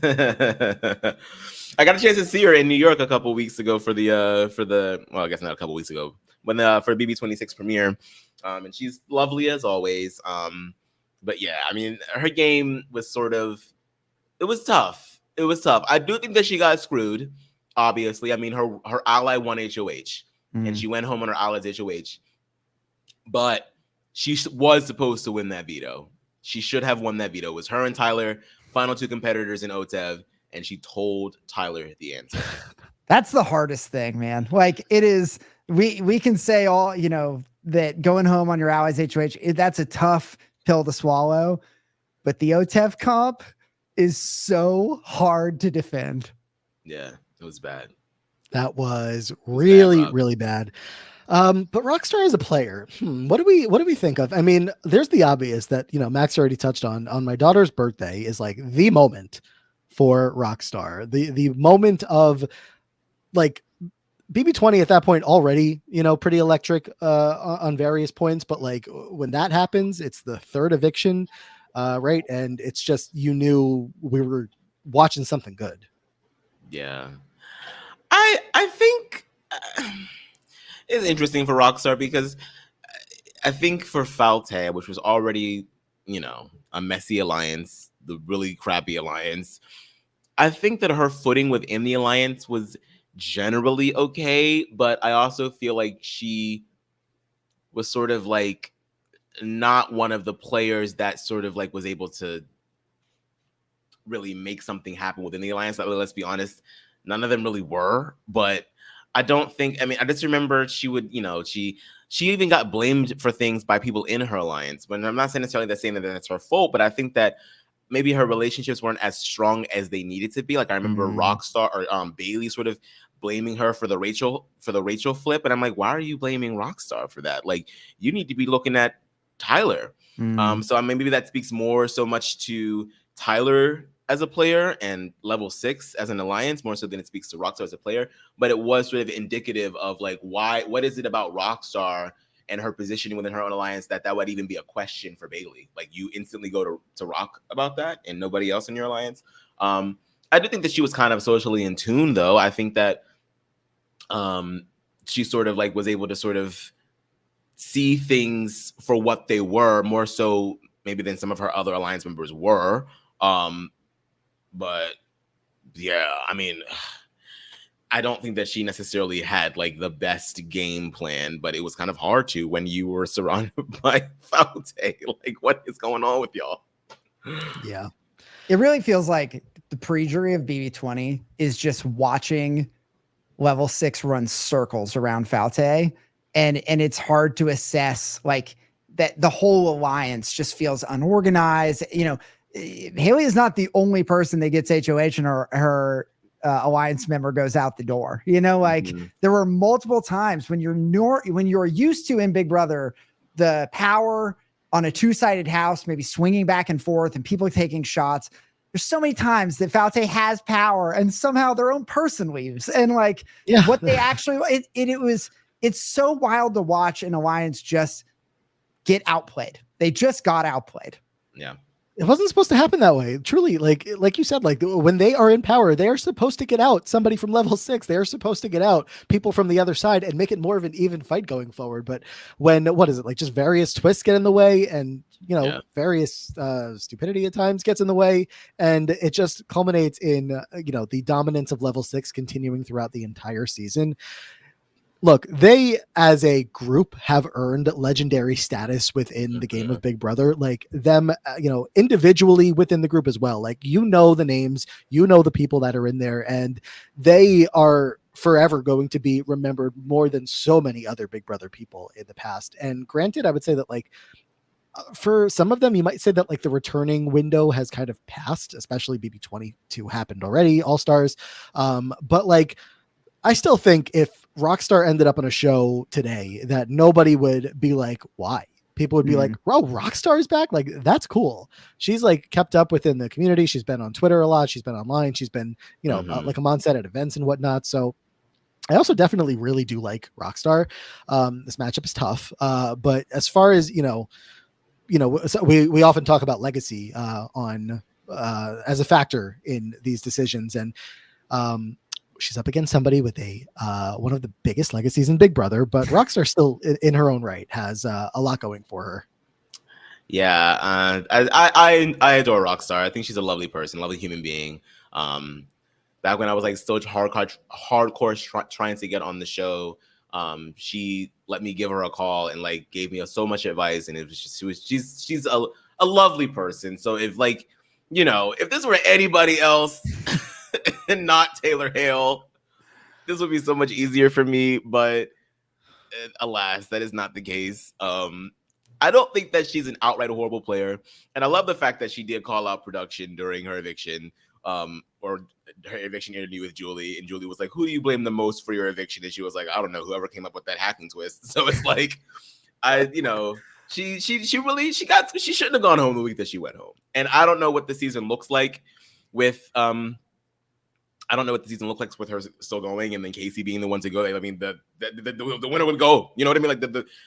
I got a chance to see her in New York a couple weeks ago for the well, I guess not a couple weeks ago, when for BB26 premiere. And she's lovely as always. But yeah, I mean, her game was it was tough. I do think that she got screwed. Obviously, I mean, her ally won HOH, and she went home on her ally's HOH. But she was supposed to win that veto. She should have won that veto. It was her and Tyler, final two competitors in OTEV, and she told Tyler the answer. That's the hardest thing, man. Like it is, we can say all, you know, that going home on your allies HOH, that's a tough pill to swallow, but the OTEV comp is so hard to defend. Yeah, it was bad. That was really, really bad. But Rockstar as a player, what do we think of? I mean, there's the obvious that, you know, Max already touched on my daughter's birthday is like the moment for Rockstar, the moment of like BB20 at that point already, you know, pretty electric on various points. But like when that happens, it's the third eviction, right? And it's just, you knew we were watching something good. Yeah. I think it's interesting for Rockstar because I think for Falte, which was already, you know, a messy alliance, the really crappy alliance, I think that her footing within the alliance was generally okay, but I also feel like she was sort of like not one of the players that sort of like was able to really make something happen within the alliance. Let's be honest, none of them really were, but I don't think, I mean, I just remember she would, you know, she even got blamed for things by people in her alliance. But I'm not necessarily saying that that's her fault, but I think that maybe her relationships weren't as strong as they needed to be. Like I remember Rockstar or Bailey sort of blaming her for the Rachel flip, and I'm like, why are you blaming Rockstar for that? Like you need to be looking at Tyler. So maybe that speaks more so much to Tyler as a player and level 6 as an alliance, more so than it speaks to Rockstar as a player. But it was sort of indicative of like what is it about Rockstar and her positioning within her own alliance that would even be a question for Bailey. Like you instantly go to Rock about that and nobody else in your alliance. I do think that she was kind of socially in tune though. I think that she sort of like was able to sort of see things for what they were, more so maybe than some of her other alliance members were. But yeah, I mean, I don't think that she necessarily had like the best game plan, but it was kind of hard to when you were surrounded by Falte. Like, what is going on with y'all? Yeah. It really feels like the pre-jury of BB20 is just watching level 6 run circles around Falte. And it's hard to assess like that the whole alliance just feels unorganized. You know, Haley is not the only person that gets HOH and her alliance member goes out the door. You know, like there were multiple times when you're used to in Big Brother, the power on a two-sided house, maybe swinging back and forth and people taking shots. There's so many times that Falte has power and somehow their own person leaves. And like what they actually, it's so wild to watch an alliance just get outplayed. They just got outplayed. Yeah. It wasn't supposed to happen that way. Truly, like you said, like when they are in power, they are supposed to get out somebody from level 6. They are supposed to get out people from the other side and make it more of an even fight going forward. But when, what is it, like just various twists get in the way and, you know, various stupidity at times gets in the way. And it just culminates in, you know, the dominance of level 6 continuing throughout the entire season. Look, they as a group have earned legendary status within the game of Big Brother, like them, you know, individually within the group as well. Like, you know, the names, you know, the people that are in there, and they are forever going to be remembered more than so many other Big Brother people in the past. And granted, I would say that like for some of them, you might say that like the returning window has kind of passed, especially BB22 happened already, All Stars. But like, I still think if Rockstar ended up on a show today, that nobody would be like, why? People would be like, "Bro, Rockstar is back. Like, that's cool." She's like kept up within the community. She's been on Twitter a lot. She's been online. She's been, you know, like Amon said, at events and whatnot. So I also definitely really do like Rockstar. This matchup is tough. But as far as, you know, so we often talk about legacy on as a factor in these decisions. And she's up against somebody with a one of the biggest legacies in Big Brother, but Rockstar still in her own right has a lot going for her. Yeah, I adore Rockstar. I think she's a lovely person, lovely human being. Back when I was like still hardcore trying to get on the show, she let me give her a call and like gave me so much advice, and it was just she's a lovely person. So if like, if this were anybody else and not Taylor Hale, this would be so much easier for me. But alas, that is not the case. I don't think that she's an outright horrible player, and I love the fact that she did call out production during her eviction, or her eviction interview with Julie, and Julie was like, "Who do you blame the most for your eviction?" And she was like, "I don't know, whoever came up with that hacking twist." So it's like, she shouldn't have gone home the week that she went home, and I don't know what the season looks like with I don't know what the season looks like with her still going, and then Casey being the one to go. I mean, the winner would go. You know what I mean? Like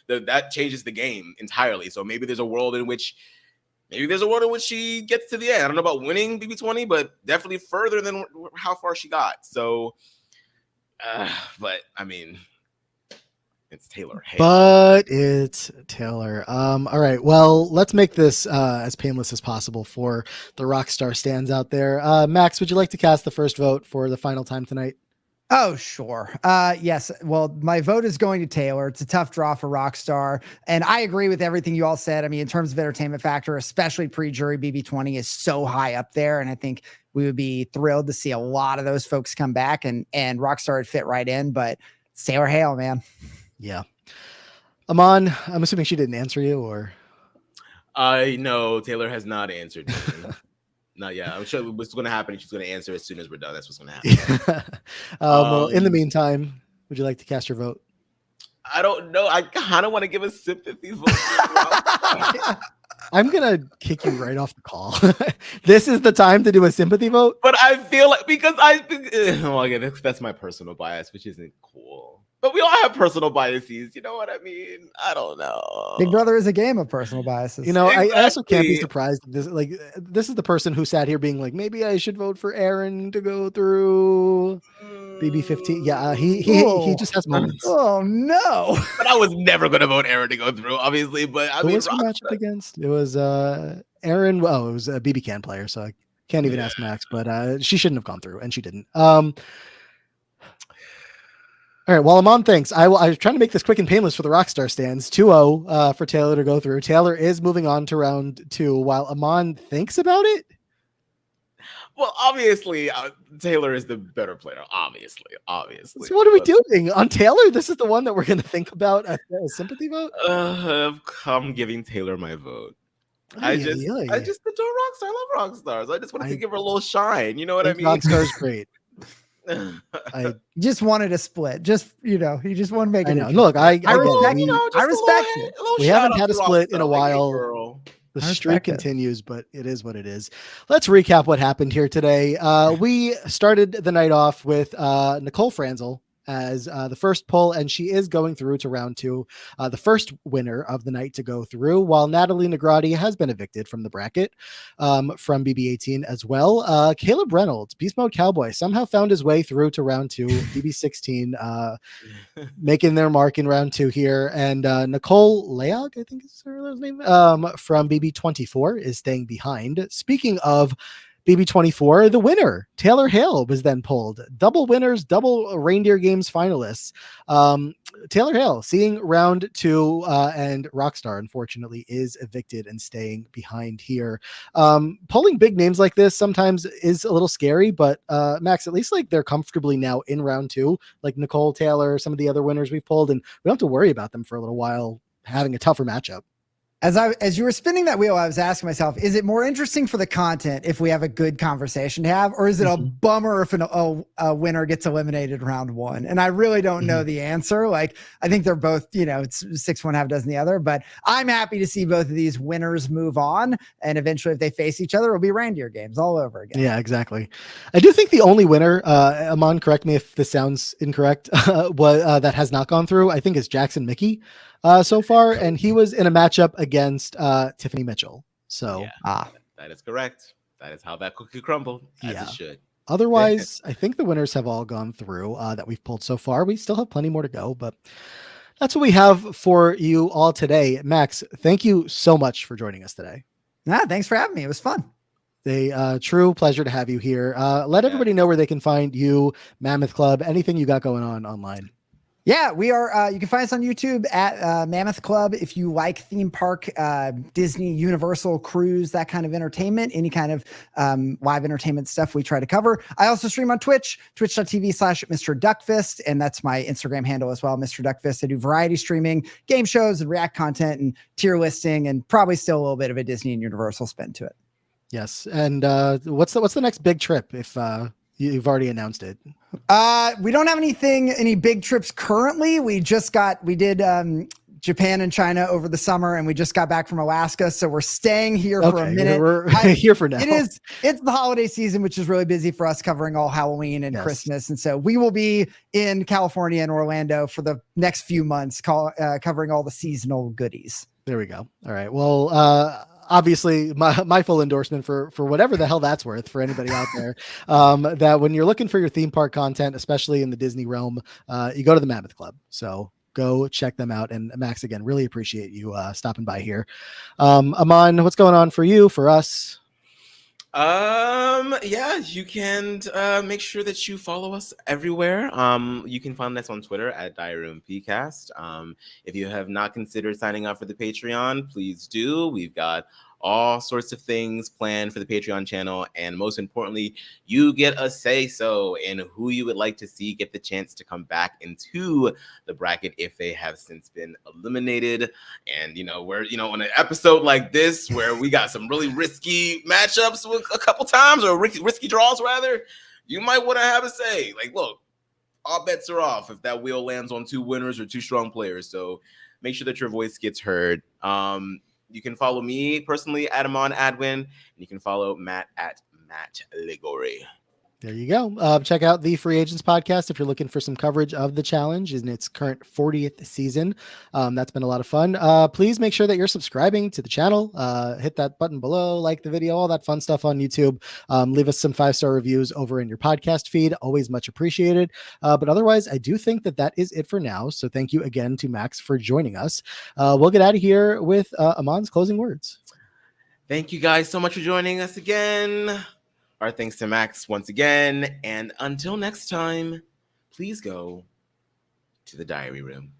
that changes the game entirely. So maybe there's a world in which she gets to the end. I don't know about winning BB20, but definitely further than how far she got. So, but I mean, it's Taylor Hale. But it's Taylor. All right. Well, let's make this as painless as possible for the Rockstar stands out there. Max, would you like to cast the first vote for the final time tonight? Oh, sure. Yes. Well, my vote is going to Taylor. It's a tough draw for Rockstar. And I agree with everything you all said. I mean, in terms of entertainment factor, especially pre-jury, BB20 is so high up there. And I think we would be thrilled to see a lot of those folks come back, and Rockstar would fit right in. But it's Taylor Hale, man. Yeah. Amon, I'm assuming she didn't answer you, or? No, Taylor has not answered me. Not yet. I'm sure what's going to happen. She's going to answer as soon as we're done. That's what's going to happen. Well, in the meantime, would you like to cast your vote? I don't know. I kind of want to give a sympathy vote. I'm going to kick you right off the call. This is the time to do a sympathy vote? But I feel like, because again, that's my personal bias, which isn't cool. But we all have personal biases. You know what I mean? I don't know. Big Brother is a game of personal biases. You know, exactly. I also can't be surprised. This is the person who sat here being like, maybe I should vote for Aaron to go through BB15. Yeah, he just has moments. Oh no! But I was never going to vote Aaron to go through, obviously. But I mean, who was her matchup against? It was Aaron. Well, it was a BB Can player, so I can't even ask Max. But she shouldn't have gone through, and she didn't. All right, while Amon thinks, I was trying to make this quick and painless for the Rockstar stands. 2-0 for Taylor to go through. Taylor is moving on to round 2 while Amon thinks about it. Well, obviously, Taylor is the better player. Obviously. So what are we doing on Taylor? This is the one that we're going to think about a sympathy vote. I'm giving Taylor my vote. I just adore Rockstar. I love Rockstars. I just wanted to give her a little shine. You know what I mean? Rockstar's great. I just wanted a split. Just you just want to make it. I know. Look, I respect it. We haven't had a split in a while. The streak continues, but it is what it is. Let's recap what happened here today. We started the night off with Nicole Franzel as the first pull, and she is going through to round 2, the first winner of the night to go through, while Natalie Negrati has been evicted from the bracket from BB18 as well. Caleb Reynolds, Beast Mode Cowboy, somehow found his way through to round 2, BB16, making their mark in round 2 here, and Nicole Layog, I think is her name, from BB24 is staying behind. Speaking of BB24, the winner, Taylor Hale, was then pulled. Double winners, double Reindeer Games finalists. Taylor Hale seeing round 2, and Rockstar, unfortunately, is evicted and staying behind here. Pulling big names like this sometimes is a little scary, but Max, at least like they're comfortably now in round 2, like Nicole, Taylor, some of the other winners we've pulled, and we don't have to worry about them for a little while having a tougher matchup. As you were spinning that wheel, I was asking myself, is it more interesting for the content if we have a good conversation to have, or is it a bummer if a winner gets eliminated round 1? And I really don't know the answer. Like, I think they're both, it's 6 one, half a dozen the other, but I'm happy to see both of these winners move on. And eventually if they face each other, it'll be Reindeer Games all over again. Yeah, exactly. I do think the only winner, Amon, correct me if this sounds incorrect, that has not gone through, I think is Jackson Mickey. So far, and he was in a matchup against Tiffany Mitchell. So that is correct. That is how that cookie crumbled, as it should. Otherwise, I think the winners have all gone through that we've pulled so far. We still have plenty more to go, but that's what we have for you all today. Max, thank you so much for joining us today. Thanks for having me. It was fun. A true pleasure to have you here. Let everybody know where they can find you, Mammoth Club, anything you got going on online. Yeah, we are. You can find us on YouTube at Mammoth Club. If you like theme park, Disney, Universal, cruise, that kind of entertainment, any kind of live entertainment stuff we try to cover. I also stream on Twitch, twitch.tv/Mr. Duckfist. And that's my Instagram handle as well, Mr. Duckfist. I do variety streaming, game shows, and React content, and tier listing, and probably still a little bit of a Disney and Universal spin to it. Yes. And what's the next big trip if you've already announced it? We don't have any big trips currently. We did Japan and China over the summer, and we just got back from Alaska. So we're staying here for a minute. We're here for now. It's the holiday season, which is really busy for us, covering all Halloween and Christmas. And so we will be in California and Orlando for the next few months, covering all the seasonal goodies. There we go. All right. Well, obviously my full endorsement for whatever the hell that's worth for anybody out there, that when you're looking for your theme park content, especially in the Disney realm, you go to the Mammoth Club. So go check them out. And Max, again, really appreciate you stopping by here. Aman, what's going on for you, for us? Yeah, you can make sure that you follow us everywhere. You can find us on Twitter at Diary Room PCast. If you have not considered signing up for the Patreon, please do. We've got all sorts of things planned for the Patreon channel, and most importantly, you get a say so in who you would like to see get the chance to come back into the bracket if they have since been eliminated. And we're on an episode like this where we got some really risky matchups a couple times, or risky draws rather, you might want to have a say. Like, look, all bets are off if that wheel lands on two winners or two strong players. So make sure that your voice gets heard. You can follow me personally at Amon Adwin, and you can follow Matt at Matt Ligori. There you go. Check out the Free Agents podcast if you're looking for some coverage of the challenge in its current 40th season. That's been a lot of fun. Please make sure that you're subscribing to the channel. Hit that button below, like the video, all that fun stuff on YouTube. Leave us some 5-star reviews over in your podcast feed. Always much appreciated. But otherwise, I do think that is it for now. So thank you again to Max for joining us. We'll get out of here with Amon's closing words. Thank you guys so much for joining us again. Our thanks to Max once again. And until next time, please go to the diary room.